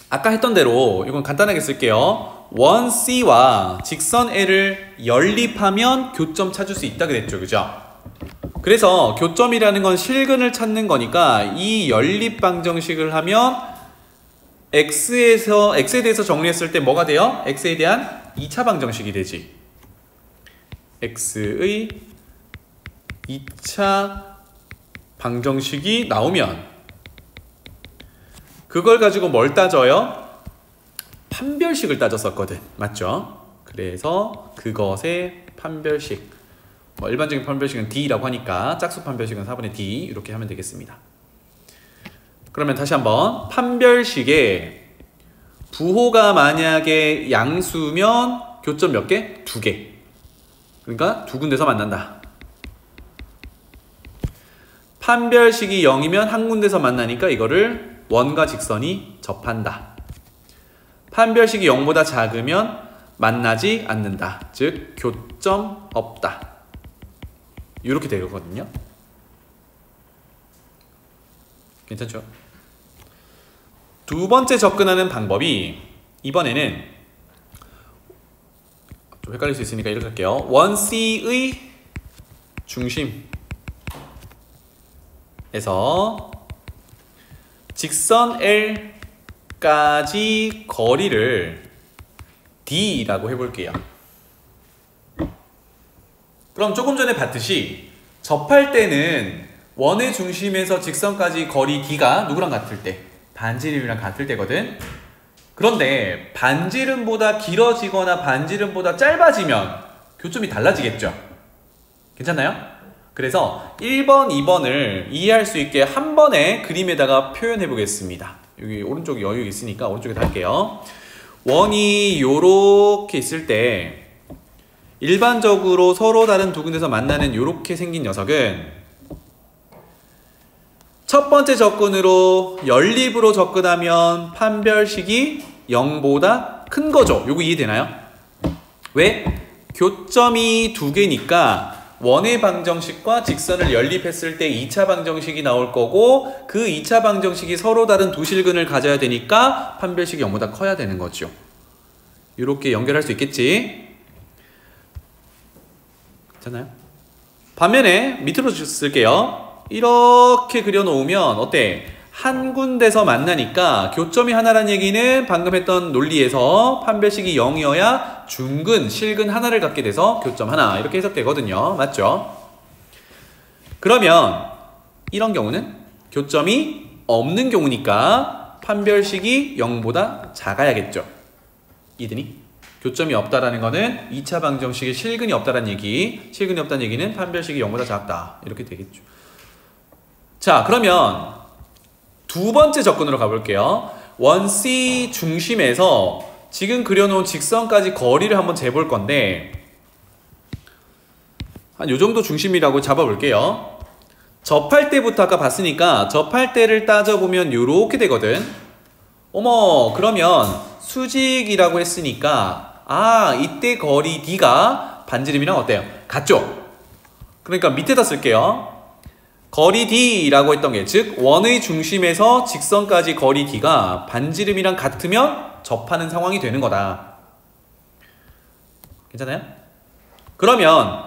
아까 했던 대로 이건 간단하게 쓸게요. 원 C와 직선 L을 연립하면 교점 찾을 수 있다 그랬죠, 그죠? 그래서 교점이라는 건 실근을 찾는 거니까 이 연립 방정식을 하면 X에 대해서 정리했을 때 뭐가 돼요? X에 대한 2차 방정식이 되지. X의 2차 방정식이 나오면 그걸 가지고 뭘 따져요? 판별식을 따졌었거든. 맞죠? 그래서 그것의 판별식, 뭐 일반적인 판별식은 D라고 하니까 짝수 판별식은 4분의 D 이렇게 하면 되겠습니다. 그러면 다시 한번 판별식에 부호가 만약에 양수면 교점 몇 개? 2개. 그러니까 두 군데서 만난다. 판별식이 0이면 한 군데서 만나니까 이거를 원과 직선이 접한다. 판별식이 0보다 작으면 만나지 않는다. 즉 교점 없다. 이렇게 되거든요. 괜찮죠? 두 번째 접근하는 방법이 이번에는 좀 헷갈릴 수 있으니까 이렇게 할게요. 원 C의 중심 에서 직선 L까지 거리를 D라고 해볼게요. 그럼 조금 전에 봤듯이 접할 때는 원의 중심에서 직선까지 거리 D가 누구랑 같을 때? 반지름이랑 같을 때거든. 그런데 반지름보다 길어지거나 반지름보다 짧아지면 교점이 달라지겠죠. 괜찮나요? 그래서 1번, 2번을 이해할 수 있게 한 번에 그림에다가 표현해 보겠습니다. 여기 오른쪽에 여유 있으니까 오른쪽에다 할게요. 원이 요렇게 있을 때 일반적으로 서로 다른 두 군데서 만나는 요렇게 생긴 녀석은 첫 번째 접근으로 연립으로 접근하면 판별식이 0보다 큰 거죠. 요거 이해되나요? 왜? 교점이 두 개니까 원의 방정식과 직선을 연립했을 때 2차 방정식이 나올 거고 그 2차 방정식이 서로 다른 두 실근을 가져야 되니까 판별식이 0보다 커야 되는 거죠. 이렇게 연결할 수 있겠지? 괜찮아요? 반면에 밑으로 쓸게요. 이렇게 그려놓으면 어때? 한 군데서 만나니까 교점이 하나란 얘기는 방금 했던 논리에서 판별식이 0이어야 중근, 실근 하나를 갖게 돼서 교점 하나 이렇게 해석되거든요. 맞죠? 그러면 이런 경우는 교점이 없는 경우니까 판별식이 0보다 작아야겠죠. 이드니? 교점이 없다라는 거는 2차 방정식에 실근이 없다라는 얘기, 실근이 없다는 얘기는 판별식이 0보다 작다 이렇게 되겠죠. 자, 그러면 두 번째 접근으로 가볼게요. 원 C 중심에서 지금 그려놓은 직선까지 거리를 한번 재볼 건데 한 요 정도 중심이라고 잡아볼게요. 접할 때부터 아까 봤으니까 접할 때를 따져보면 요렇게 되거든. 어머, 그러면 수직이라고 했으니까 이때 거리 D가 반지름이랑 어때요? 같죠? 그러니까 밑에다 쓸게요. 거리 D라고 했던 게 즉 원의 중심에서 직선까지 거리 D가 반지름이랑 같으면 접하는 상황이 되는 거다. 괜찮아요? 그러면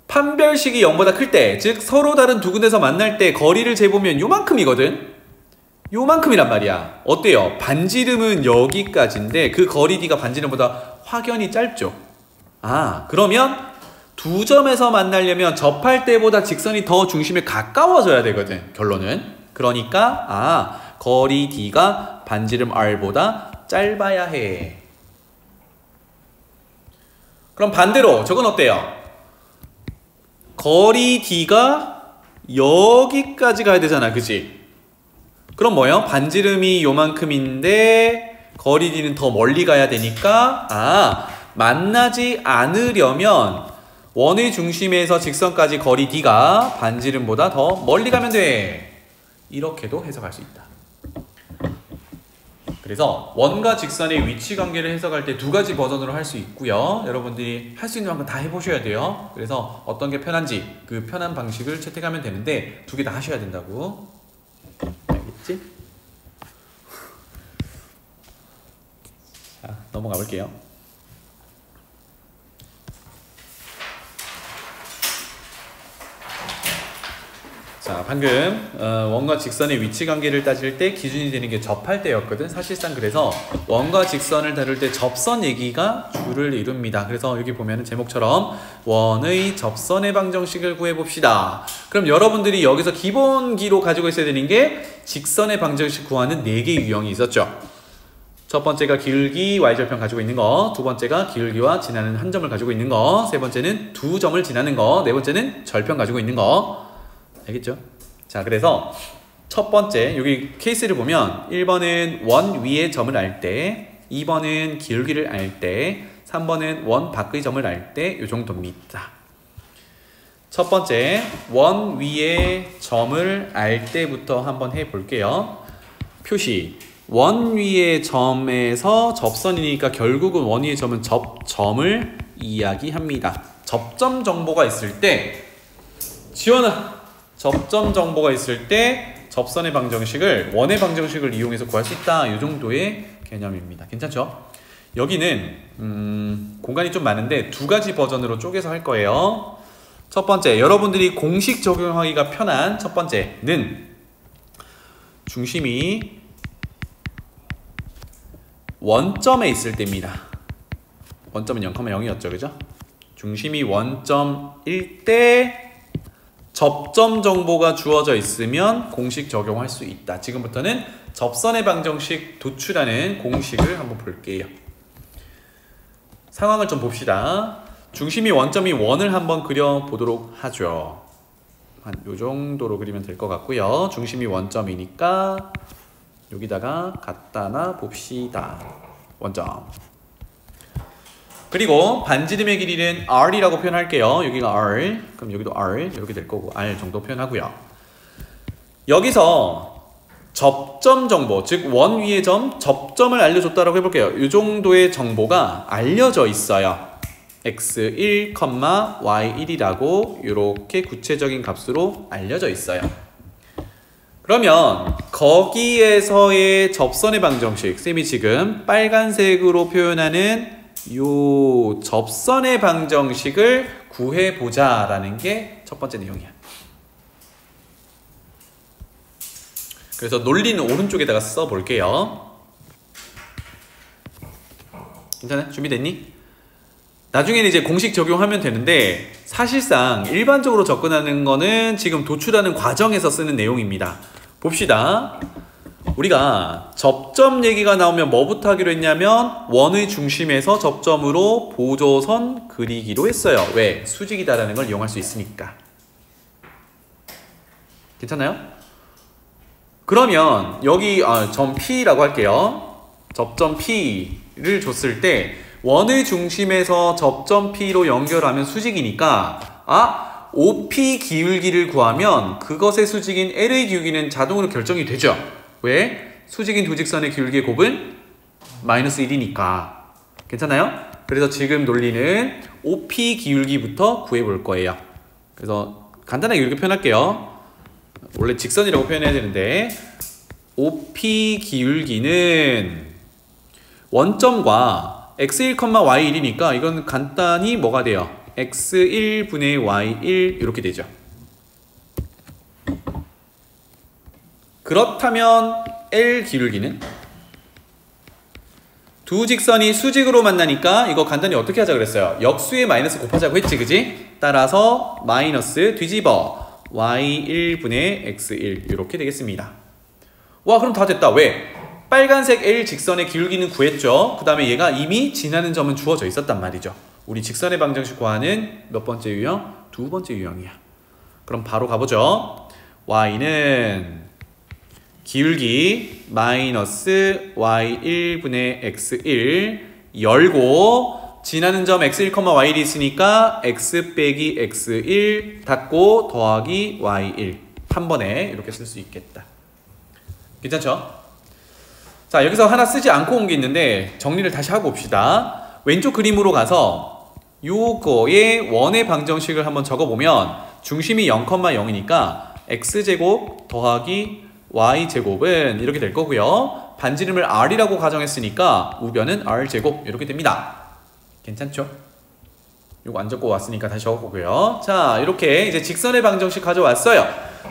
판별식이 0보다 클 때, 즉 서로 다른 두 군데서 만날 때 거리를 재보면 요만큼이거든. 요만큼이란 말이야. 어때요? 반지름은 여기까지인데 그 거리 D가 반지름보다 확연히 짧죠. 그러면 두 점에서 만나려면 접할 때보다 직선이 더 중심에 가까워져야 되거든. 결론은. 그러니까 거리 D가 반지름 R보다 짧아야 해. 그럼 반대로 저건 어때요? 거리 D가 여기까지 가야 되잖아. 그치? 그럼 뭐예요? 반지름이 요만큼인데 거리 D는 더 멀리 가야 되니까 만나지 않으려면 원의 중심에서 직선까지 거리 D가 반지름보다 더 멀리 가면 돼. 이렇게도 해석할 수 있다. 그래서 원과 직선의 위치 관계를 해석할 때 두 가지 버전으로 할 수 있고요. 여러분들이 할 수 있는 만큼 다 해보셔야 돼요. 그래서 어떤 게 편한지 그 편한 방식을 채택하면 되는데 두 개 다 하셔야 된다고. 알겠지? 자, 넘어가 볼게요. 자, 방금 원과 직선의 위치 관계를 따질 때 기준이 되는 게 접할 때였거든. 사실상 그래서 원과 직선을 다룰 때 접선 얘기가 주를 이룹니다. 그래서 여기 보면은 제목처럼 원의 접선의 방정식을 구해봅시다. 그럼 여러분들이 여기서 기본기로 가지고 있어야 되는 게 직선의 방정식 구하는 4개의 유형이 있었죠. 첫 번째가 기울기 y절편 가지고 있는 거, 두 번째가 기울기와 지나는 한 점을 가지고 있는 거, 세 번째는 두 점을 지나는 거, 네 번째는 절편 가지고 있는 거. 알겠죠? 자, 그래서 첫 번째 여기 케이스를 보면 1번은 원 위의 점을 알 때, 2번은 기울기를 알 때, 3번은 원 밖의 점을 알 때 이 정도입니다. 첫 번째 원 위의 점을 알 때부터 한번 해볼게요. 표시 원 위의 점에서 접선이니까 결국은 원 위의 점은 접점을 이야기합니다. 접점 정보가 있을 때 지원아 접점 정보가 있을 때 접선의 방정식을 원의 방정식을 이용해서 구할 수 있다. 이 정도의 개념입니다. 괜찮죠? 여기는 공간이 좀 많은데 두 가지 버전으로 쪼개서 할 거예요. 첫 번째, 여러분들이 공식 적용하기가 편한 첫 번째는 중심이 원점에 있을 때입니다. 원점은 0,0이었죠, 그죠? 중심이 원점일 때 접점 정보가 주어져 있으면 공식 적용할 수 있다. 지금부터는 접선의 방정식 도출하는 공식을 한번 볼게요. 상황을 좀 봅시다. 중심이 원점이 원을 한번 그려보도록 하죠. 한 요 정도로 그리면 될 것 같고요. 중심이 원점이니까 여기다가 갖다 놔 봅시다. 원점. 그리고 반지름의 길이는 R이라고 표현할게요. 여기가 R, 그럼 여기도 R 이렇게 될 거고 R 정도 표현하고요. 여기서 접점 정보, 즉 원 위의 점, 접점을 알려줬다라고 해볼게요. 이 정도의 정보가 알려져 있어요. x1, y1이라고 이렇게 구체적인 값으로 알려져 있어요. 그러면 거기에서의 접선의 방정식, 쌤이 지금 빨간색으로 표현하는 요 접선의 방정식을 구해보자 라는 게 첫 번째 내용이야. 그래서 논리는 오른쪽에다가 써볼게요. 괜찮아? 준비됐니? 나중에는 이제 공식 적용하면 되는데 사실상 일반적으로 접근하는 거는 지금 도출하는 과정에서 쓰는 내용입니다. 봅시다. 우리가 접점 얘기가 나오면 뭐부터 하기로 했냐면 원의 중심에서 접점으로 보조선 그리기로 했어요. 왜? 수직이다라는 걸 이용할 수 있으니까. 괜찮아요? 그러면 여기 점 P라고 할게요. 접점 P를 줬을 때 원의 중심에서 접점 P로 연결하면 수직이니까 OP 기울기를 구하면 그것의 수직인 L의 기울기는 자동으로 결정이 되죠. 왜? 수직인 두 직선의 기울기의 곱은 마이너스 1이니까. 괜찮아요? 그래서 지금 논리는 OP 기울기부터 구해볼 거예요. 그래서 간단하게 이렇게 표현할게요. 원래 직선이라고 표현해야 되는데 OP 기울기는 원점과 x1, y1이니까 이건 간단히 뭐가 돼요? x1분의 y1 이렇게 되죠. 그렇다면 L 기울기는 두 직선이 수직으로 만나니까 이거 간단히 어떻게 하자 그랬어요? 역수에 마이너스 곱하자고 했지, 그지? 따라서 마이너스 뒤집어 y1분의 x1 이렇게 되겠습니다. 와, 그럼 다 됐다. 왜? 빨간색 L 직선의 기울기는 구했죠. 그 다음에 얘가 이미 지나는 점은 주어져 있었단 말이죠. 우리 직선의 방정식 구하는 몇 번째 유형? 두 번째 유형이야. 그럼 바로 가보죠. y는 기울기 마이너스 y1분의 x1 열고 지나는 점 x1, y1이 있으니까 x 빼기 x1 닫고 더하기 y1 한 번에 이렇게 쓸 수 있겠다. 괜찮죠? 자, 여기서 하나 쓰지 않고 온 게 있는데 정리를 다시 하고 옵시다. 왼쪽 그림으로 가서 요거의 원의 방정식을 한번 적어보면 중심이 0,0이니까 x제곱 더하기 y제곱은 이렇게 될 거고요. 반지름을 r이라고 가정했으니까 우변은 r제곱 이렇게 됩니다. 괜찮죠? 요거 안 적고 왔으니까 다시 적어보고요. 자, 이렇게 이제 직선의 방정식 가져왔어요.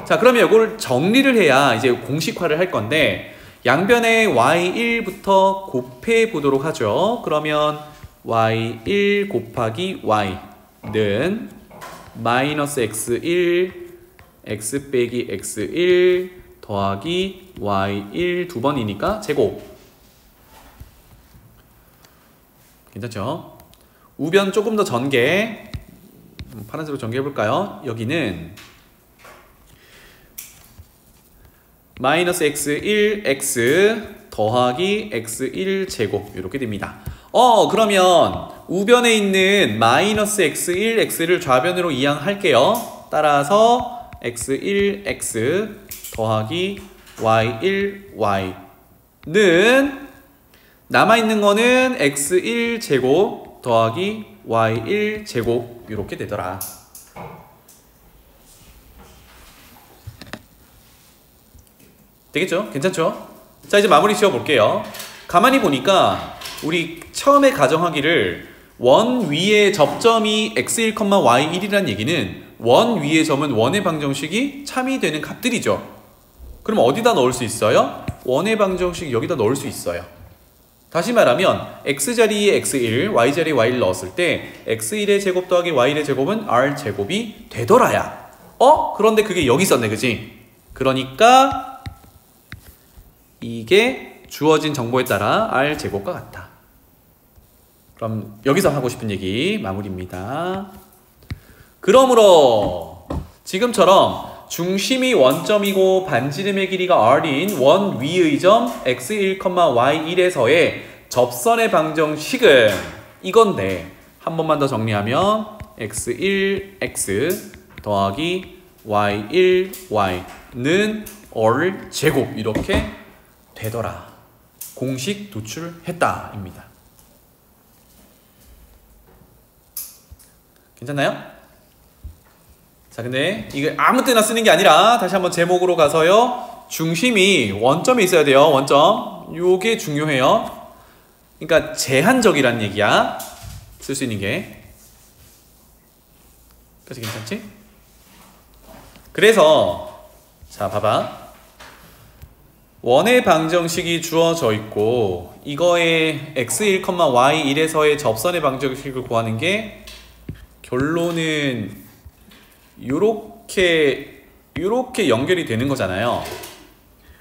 자, 그러면 이걸 정리를 해야 이제 공식화를 할 건데 양변에 y1부터 곱해 보도록 하죠. 그러면 y1 곱하기 y는 마이너스 x1 x 빼기 x1 더하기 y1 두 번이니까 제곱. 괜찮죠? 우변 조금 더 전개. 파란색으로 전개해 볼까요? 여기는 마이너스 x1 x 더하기 x1 제곱 이렇게 됩니다. 그러면 우변에 있는 마이너스 x1 x를 좌변으로 이항할게요. 따라서 x1 x 더하기 y1 y는 남아있는 거는 x1 제곱 더하기 y1 제곱 이렇게 되더라. 되겠죠? 괜찮죠? 자, 이제 마무리 지어 볼게요. 가만히 보니까 우리 처음에 가정하기를 원 위에 접점이 x1, y1이라는 얘기는 원 위의 점은 원의 방정식이 참이 되는 값들이죠. 그럼 어디다 넣을 수 있어요? 원의 방정식 여기다 넣을 수 있어요. 다시 말하면 x자리에 x1, y자리에 y1 넣었을 때 x1의 제곱 더하기 y1의 제곱은 r제곱이 되더라야. 그런데 그게 여기 있었네, 그지? 그러니까 이게 주어진 정보에 따라 r제곱과 같다. 그럼 여기서 하고 싶은 얘기 마무리입니다. 그러므로 지금처럼 중심이 원점이고 반지름의 길이가 r인 원 위의 점 x1, y1에서의 접선의 방정식은 이건데 한 번만 더 정리하면 x1, x 더하기 y1, y는 r 제곱 이렇게 되더라. 공식 도출했다 입니다. 괜찮나요? 자, 근데 이게 아무 때나 쓰는 게 아니라 다시 한번 제목으로 가서요. 중심이 원점에 있어야 돼요. 원점. 요게 중요해요. 그러니까 제한적이란 얘기야. 쓸 수 있는 게. 그래서 괜찮지? 그래서 자, 봐봐. 원의 방정식이 주어져 있고 이거의 x1, y1에서의 접선의 방정식을 구하는 게 결론은 요렇게 연결이 되는 거잖아요.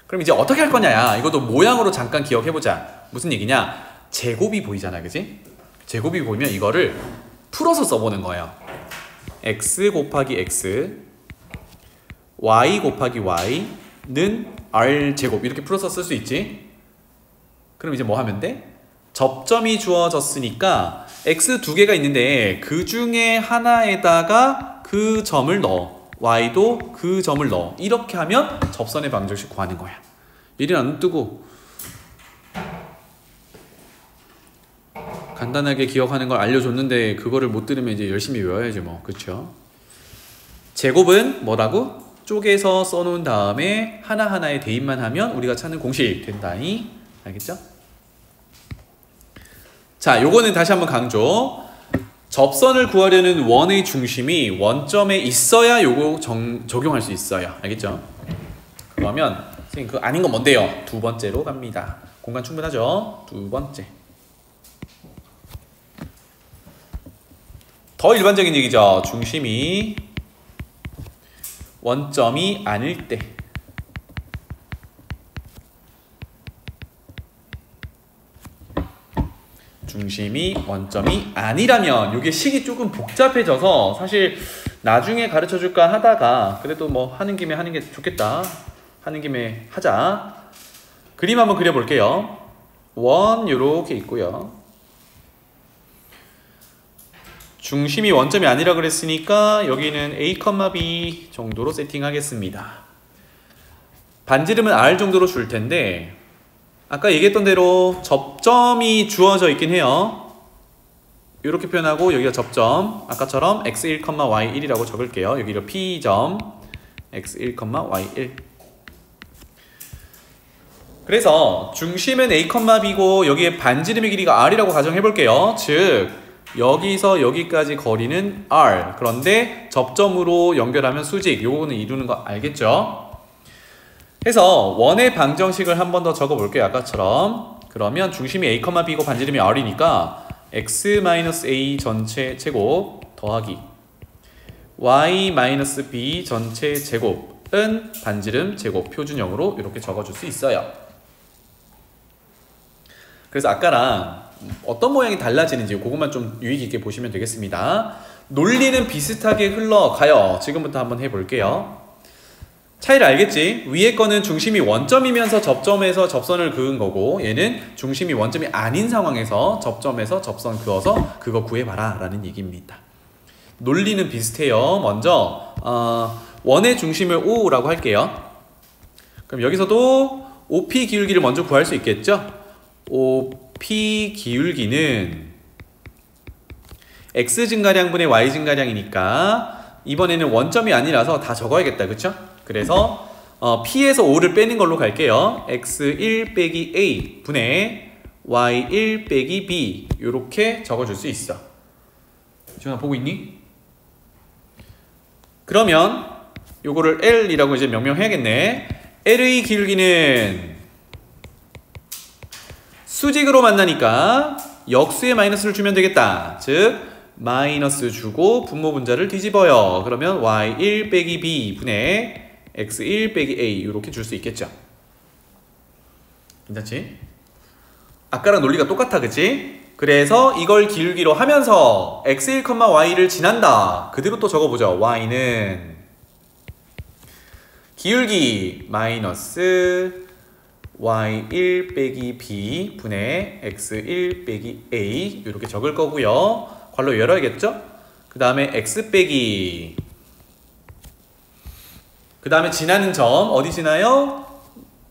그럼 이제 어떻게 할 거냐야. 이것도 모양으로 잠깐 기억해보자. 무슨 얘기냐? 제곱이 보이잖아, 그지? 제곱이 보이면 이거를 풀어서 써보는 거예요. x 곱하기 x, y 곱하기 y는 r제곱 이렇게 풀어서 쓸 수 있지. 그럼 이제 뭐 하면 돼? 접점이 주어졌으니까 x 두 개가 있는데 그 중에 하나에다가 그 점을 넣어. y도 그 점을 넣어. 이렇게 하면 접선의 방정식 구하는 거야. 이리 안 뜨고 간단하게 기억하는 걸 알려줬는데 그거를 못 들으면 이제 열심히 외워야지 뭐. 그쵸? 제곱은 뭐라고? 쪼개서 써놓은 다음에 하나하나에 대입만 하면 우리가 찾는 공식 된다니. 알겠죠? 자, 요거는 다시 한번 강조. 접선을 구하려는 원의 중심이 원점에 있어야 요거 적용할 수 있어요. 알겠죠? 그러면 선생님 그거 아닌 건 뭔데요? 두 번째로 갑니다. 공간 충분하죠? 두 번째. 더 일반적인 얘기죠. 중심이 원점이 아닐 때. 중심이 원점이 아니라면 이게 식이 조금 복잡해져서 사실 나중에 가르쳐줄까 하다가 그래도 뭐 하는 김에 하는 게 좋겠다. 하는 김에 하자. 그림 한번 그려볼게요. 원 요렇게 있고요. 중심이 원점이 아니라 그랬으니까 여기는 a, b 정도로 세팅하겠습니다. 반지름은 r 정도로 줄 텐데 아까 얘기했던 대로 접점이 주어져 있긴 해요. 이렇게 표현하고 여기가 접점. 아까처럼 x1, y1이라고 적을게요. 여기가 P점 x1, y1. 그래서 중심은 a, b고 여기에 반지름의 길이가 r이라고 가정해 볼게요. 즉 여기서 여기까지 거리는 r. 그런데 접점으로 연결하면 수직. 요거는 이루는 거 알겠죠? 해서 원의 방정식을 한 번 더 적어볼게요. 아까처럼. 그러면 중심이 a, b고 반지름이 r이니까 x-a 전체 제곱 더하기 y-b 전체 제곱은 반지름 제곱 표준형으로 이렇게 적어줄 수 있어요. 그래서 아까랑 어떤 모양이 달라지는지 그것만 좀 유의 깊게 보시면 되겠습니다. 논리는 비슷하게 흘러가요. 지금부터 한번 해볼게요. 차이를 알겠지? 위에 거는 중심이 원점이면서 접점에서 접선을 그은 거고 얘는 중심이 원점이 아닌 상황에서 접점에서 접선 그어서 그거 구해봐라 라는 얘기입니다. 논리는 비슷해요. 먼저 원의 중심을 O라고 할게요. 그럼 여기서도 OP 기울기를 먼저 구할 수 있겠죠? OP 기울기는 X 증가량분의 Y 증가량이니까 이번에는 원점이 아니라서 다 적어야겠다. 그쵸? 그래서 P에서 O를 빼는 걸로 갈게요. X1 빼기 A 분의 Y1 빼기 B 이렇게 적어줄 수 있어. 지훈아 보고 있니? 그러면 요거를 L이라고 이제 명명해야겠네. L의 기울기는 수직으로 만나니까 역수에 마이너스를 주면 되겠다. 즉 마이너스 주고 분모 분자를 뒤집어요. 그러면 y1 빼기 b 분의 x1 빼기 a 이렇게 줄 수 있겠죠. 괜찮지? 아까랑 논리가 똑같아, 그치? 그래서 이걸 기울기로 하면서 x1, y를 지난다. 그대로 또 적어보죠. y는 기울기 마이너스 y1 빼기 b 분의 x1 빼기 a 이렇게 적을 거고요. 괄호 열어야겠죠? 그 다음에 x 빼기 그 다음에 지나는 점 어디 지나요?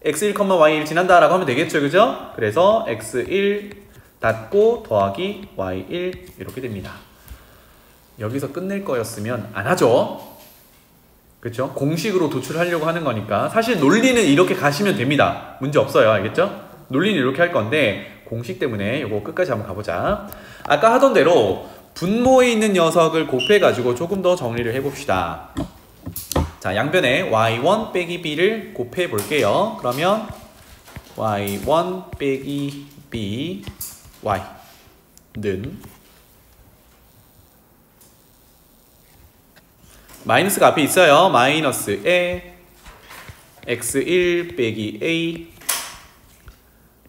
x1, y1 지난다 라고 하면 되겠죠, 그죠? 그래서 x1 닫고 더하기 y1 이렇게 됩니다. 여기서 끝낼 거였으면 안 하죠. 그렇죠? 공식으로 도출하려고 하는 거니까 사실 논리는 이렇게 가시면 됩니다. 문제 없어요. 알겠죠? 논리는 이렇게 할 건데 공식 때문에 이거 끝까지 한번 가보자. 아까 하던 대로 분모에 있는 녀석을 곱해가지고 조금 더 정리를 해봅시다. 자, 양변에 y1 빼기 b를 곱해 볼게요. 그러면 y1 빼기 b y는 마이너스가 앞에 있어요. 마이너스에 x1 빼기 a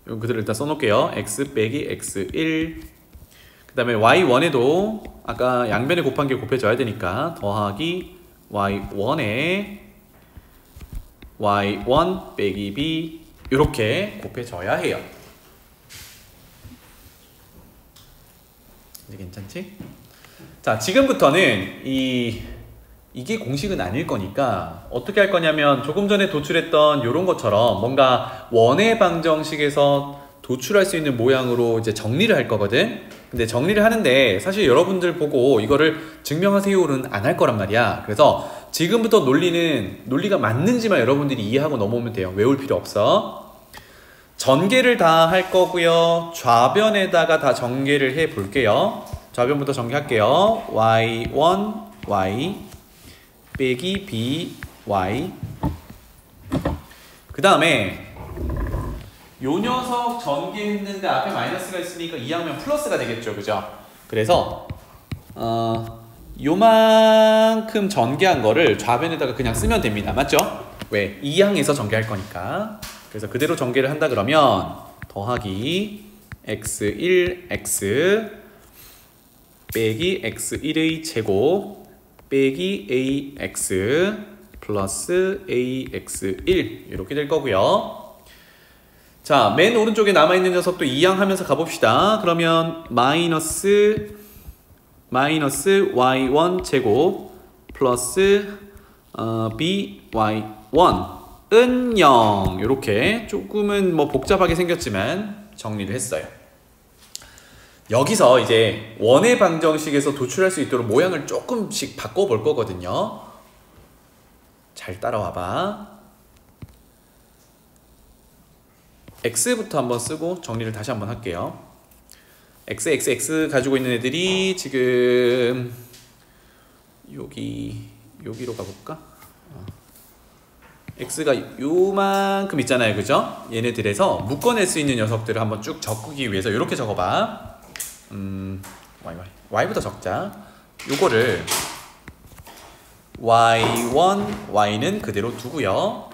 이거 그대로 일단 써놓을게요. x 빼기 x1 그 다음에 y1에도 아까 양변에 곱한 게 곱해져야 되니까 더하기 y1에 y1 빼기 b 이렇게 곱해져야 해요. 이제 괜찮지? 자, 지금부터는 이게 공식은 아닐 거니까 어떻게 할 거냐면 조금 전에 도출했던 이런 것처럼 뭔가 원의 방정식에서 도출할 수 있는 모양으로 이제 정리를 할 거거든. 근데 정리를 하는데 사실 여러분들 보고 이거를 증명하세요는 안 할 거란 말이야. 그래서 지금부터 논리가 맞는지만 여러분들이 이해하고 넘어오면 돼요. 외울 필요 없어. 전개를 다 할 거고요. 좌변에다가 다 전개를 해 볼게요. 좌변부터 전개할게요. y1 y 빼기 b y 그 다음에 요 녀석 전개했는데 앞에 마이너스가 있으니까 2항면 플러스가 되겠죠, 그죠? 그래서 요만큼 전개한 거를 좌변에다가 그냥 쓰면 됩니다. 맞죠? 왜? 2항에서 전개할 거니까. 그래서 그대로 전개를 한다 그러면 더하기 x1x 빼기 x1의 제곱 빼기 ax 플러스 ax1 이렇게 될 거고요. 자, 맨 오른쪽에 남아있는 녀석도 2항 하면서 가봅시다. 그러면 마이너스 y1 제곱 플러스 by1은 0 이렇게 조금은 뭐 복잡하게 생겼지만 정리를 했어요. 여기서 이제 원의 방정식에서 도출할 수 있도록 모양을 조금씩 바꿔볼 거거든요. 잘 따라와봐. x부터 한번 쓰고 정리를 다시 한번 할게요. x 가지고 있는 애들이 지금 여기로 가볼까? x가 요만큼 있잖아요, 그죠? 얘네들에서 묶어낼 수 있는 녀석들을 한번 쭉 적기 위해서 이렇게 적어봐. y부터 적자. 요거를 y1, y는 그대로 두고요.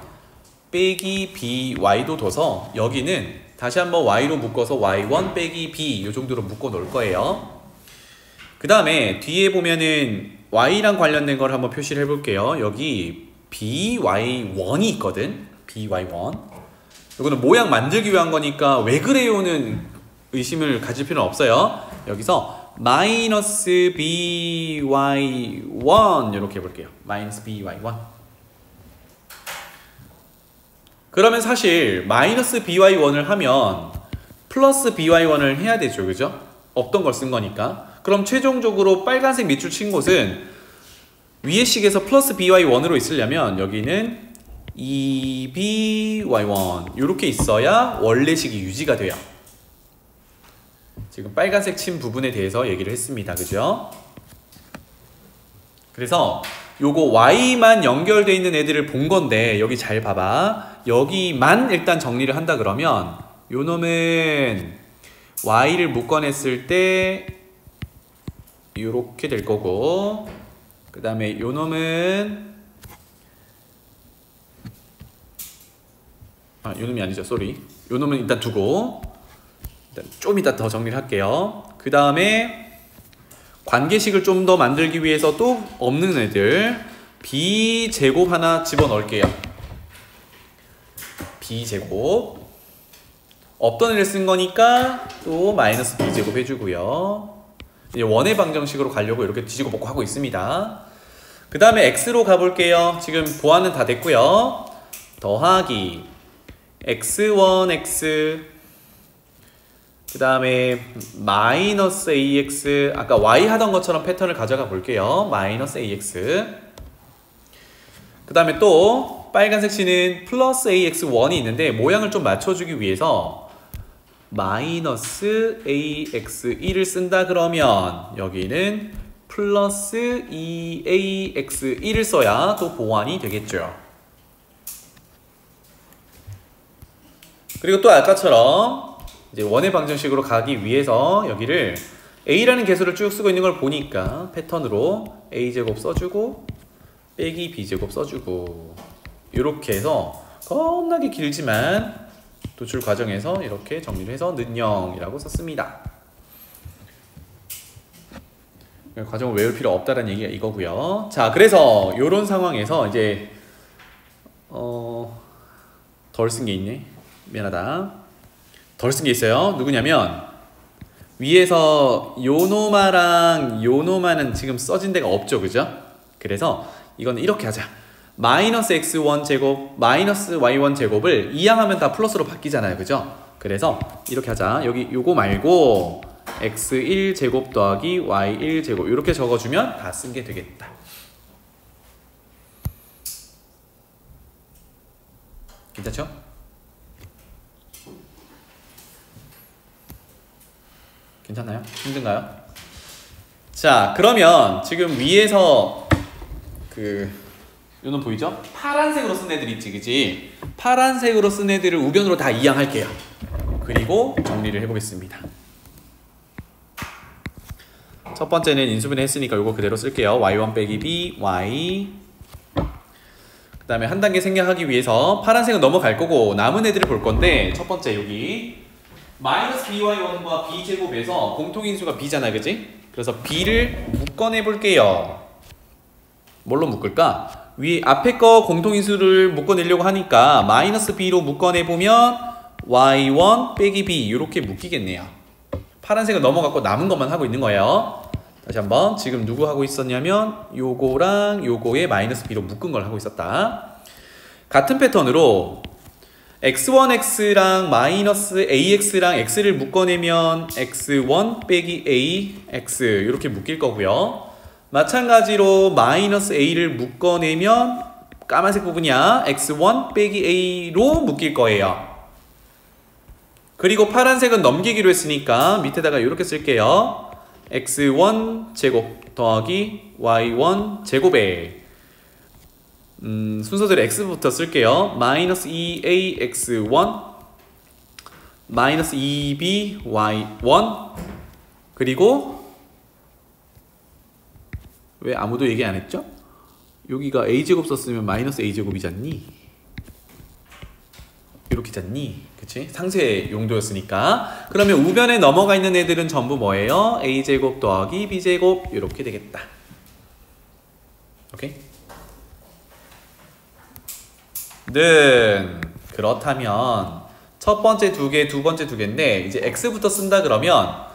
빼기 by도 둬서 여기는 다시 한번 y로 묶어서 y1 빼기 b 요 정도로 묶어 놓을 거예요. 그 다음에 뒤에 보면은 y랑 관련된 걸 한번 표시를 해볼게요. 여기 by1이 있거든. by1 이거는 모양 만들기 위한 거니까 왜 그래요는 의심을 가질 필요는 없어요. 여기서 마이너스 by1 이렇게 해볼게요. 마이너스 by1 그러면 사실 마이너스 by1을 하면 플러스 by1을 해야 되죠, 그죠? 없던 걸 쓴 거니까. 그럼 최종적으로 빨간색 밑줄 친 곳은 위의 식에서 플러스 by1으로 있으려면 여기는 2by1 이렇게 있어야 원래 식이 유지가 돼요. 지금 빨간색 친 부분에 대해서 얘기를 했습니다, 그죠? 그래서 요거 y만 연결되어 있는 애들을 본 건데 여기 잘 봐봐. 여기만 일단 정리를 한다 그러면 요 놈은 y를 묶어냈을 때 요렇게 될 거고, 그 다음에 요 놈은 요 놈이 아니죠, 쏘리. 요 놈은 일단 두고 일단 좀 이따 더 정리를 할게요. 그 다음에 관계식을 좀 더 만들기 위해서 또 없는 애들 b제곱 하나 집어넣을게요. b제곱 없던 애를 쓴 거니까 또 마이너스 b제곱 해주고요. 이제 원의 방정식으로 가려고 이렇게 뒤지고 볶고 하고 있습니다. 그 다음에 x로 가볼게요. 지금 보완은 다 됐고요. 더하기 x1x 그 다음에 마이너스 ax, 아까 y 하던 것처럼 패턴을 가져가 볼게요. 마이너스 ax 그 다음에 또 빨간색 C는 플러스 ax1이 있는데 모양을 좀 맞춰주기 위해서 마이너스 ax1을 쓴다 그러면 여기는 플러스 2ax1을 써야 또 보완이 되겠죠. 그리고 또 아까처럼 이제 원의 방정식으로 가기 위해서 여기를 a라는 개수를 쭉 쓰고 있는 걸 보니까 패턴으로 a제곱 써주고 빼기 b제곱 써주고 이렇게 해서 겁나게 길지만 도출 과정에서 이렇게 정리를 해서 는 0이라고 썼습니다. 과정을 외울 필요 없다라는 얘기가 이거고요. 자, 그래서 이런 상황에서 이제 덜 쓴 게 있네. 미안하다. 덜 쓴 게 있어요. 누구냐면 위에서 요노마랑 요노마는 지금 써진 데가 없죠, 그죠? 그래서 이거는 이렇게 하자. 마이너스 x1 제곱 마이너스 y1 제곱을 이항하면 다 플러스로 바뀌잖아요, 그죠? 그래서 이렇게 하자. 여기 요거 말고 x1 제곱 더하기 y1 제곱 이렇게 적어주면 다 쓴 게 되겠다. 괜찮죠? 괜찮나요? 힘든가요? 자, 그러면 지금 위에서 요놈 보이죠? 파란색으로 쓴 애들 있지, 그치? 파란색으로 쓴 애들을 우변으로 다 이항할게요. 그리고 정리를 해보겠습니다. 첫 번째는 인수분해 했으니까 요거 그대로 쓸게요. y1 빼기 b, y. 그 다음에 한 단계 생략하기 위해서 파란색은 넘어갈 거고 남은 애들을 볼 건데, 첫 번째 여기 마이너스 by1과 b제곱에서 공통인수가 b잖아, 그치? 그래서 b를 묶어내 볼게요. 뭘로 묶을까? 위 앞에 거 공통인수를 묶어내려고 하니까 마이너스 b로 묶어내보면 y1 빼기 b 이렇게 묶이겠네요. 파란색은 넘어갔고 남은 것만 하고 있는 거예요. 다시 한번, 지금 누구 하고 있었냐면 요거랑 요거에 마이너스 b로 묶은 걸 하고 있었다. 같은 패턴으로 x1x랑 마이너스 ax랑 x를 묶어내면 x1 빼기 ax 이렇게 묶일 거고요. 마찬가지로 마이너스 a를 묶어내면 까만색 부분이야 x1 빼기 a로 묶일 거예요. 그리고 파란색은 넘기기로 했으니까 밑에다가 이렇게 쓸게요. x1 제곱 더하기 y1 제곱에 순서대로 x부터 쓸게요. 마이너스 2ax1 마이너스 2by1 그리고 왜 아무도 얘기 안 했죠? 여기가 a제곱 썼으면 마이너스 a제곱이잖니? 이렇게 잖니? 그치? 상세 용도였으니까. 그러면 우변에 넘어가 있는 애들은 전부 뭐예요? a제곱 더하기 b제곱 이렇게 되겠다. 오케이? 는 그렇다면 첫 번째 두 개, 두 번째 두 개인데 이제 x부터 쓴다 그러면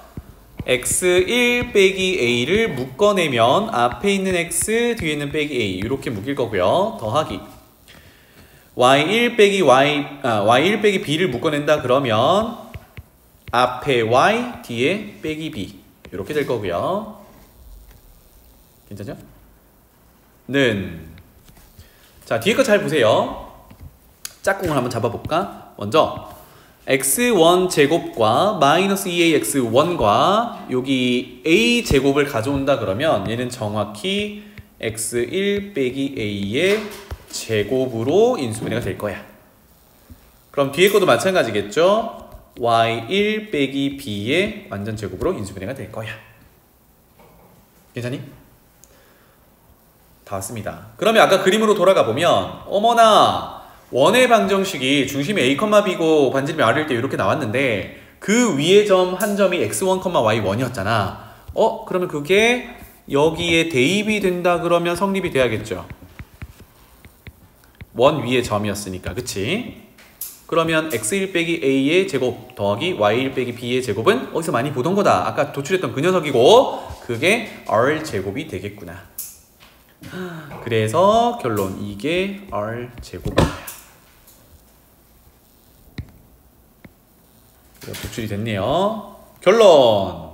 x1 빼기 a를 묶어내면 앞에 있는 x, 뒤에 있는 빼기 a 이렇게 묶일 거고요. 더하기 y1 빼기 y1 빼기 b를 묶어낸다 그러면 앞에 y, 뒤에 빼기 b 이렇게 될 거고요. 괜찮죠? 는 자, 뒤에 거 잘 보세요. 짝꿍을 한번 잡아볼까? 먼저 x1 제곱과 마이너스 2ax1과 여기 a 제곱을 가져온다 그러면 얘는 정확히 x1 빼기 a의 제곱으로 인수분해가 될 거야. 그럼 뒤에 것도 마찬가지겠죠? y1 빼기 b의 완전 제곱으로 인수분해가 될 거야. 괜찮니? 다 왔습니다. 그러면 아까 그림으로 돌아가 보면 어머나 원의 방정식이 중심이 a, b고 반지름이 r일 때 이렇게 나왔는데 그 위의 점 한 점이 x1, y1이었잖아. 그러면 그게 여기에 대입이 된다 그러면 성립이 돼야겠죠. 원 위의 점이었으니까, 그치? 그러면 x1 빼기 a의 제곱 더하기 y1 빼기 b의 제곱은 어디서 많이 보던 거다. 아까 도출했던 그 녀석이고 그게 r 제곱이 되겠구나. 그래서 결론 이게 r 제곱이야. 도출이 됐네요. 결론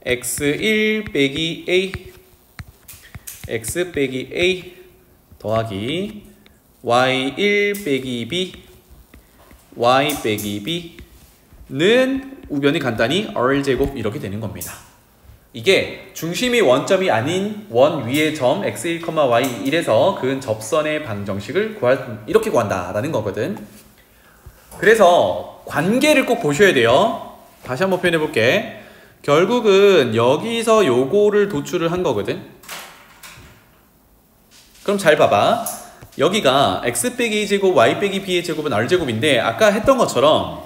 x1 빼기 a x 빼기 a 더하기 y1 빼기 b y 빼기 b는 우변이 간단히 r제곱 이렇게 되는 겁니다. 이게 중심이 원점이 아닌 원 위의 점 x1, y1에서 그은 접선의 방정식을 이렇게 구한다라는 거거든. 그래서 관계를 꼭 보셔야 돼요. 다시 한번 표현해 볼게. 결국은 여기서 요거를 도출을 한 거거든. 그럼 잘 봐봐. 여기가 x 빼기 a 제곱 y 빼기 b의 제곱은 r 제곱인데 아까 했던 것처럼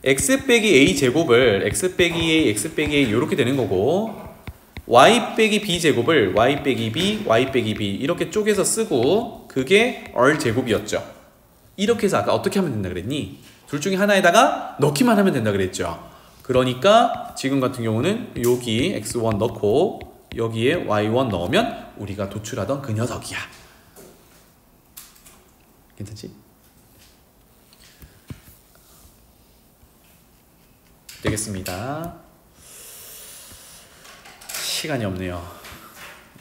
x 빼기 a 제곱을 x 빼기 a, x 빼기 a 이렇게 되는 거고 y 빼기 b 제곱을 y 빼기 b, y 빼기 b 이렇게 쪼개서 쓰고 그게 r 제곱이었죠. 이렇게 해서 아까 어떻게 하면 된다 그랬니? 둘 중에 하나에다가 넣기만 하면 된다 그랬죠. 그러니까 지금 같은 경우는 여기 x1 넣고 여기에 y1 넣으면 우리가 도출하던 그 녀석이야. 괜찮지? 되겠습니다. 시간이 없네요.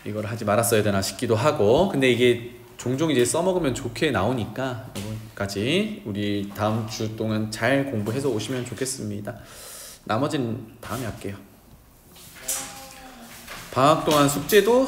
이걸 하지 말았어야 되나 싶기도 하고 근데 이게 종종 이제 써먹으면 좋게 나오니까 이번까지 우리 다음 주 동안 잘 공부해서 오시면 좋겠습니다. 나머지는 다음에 할게요. 방학 동안 숙제도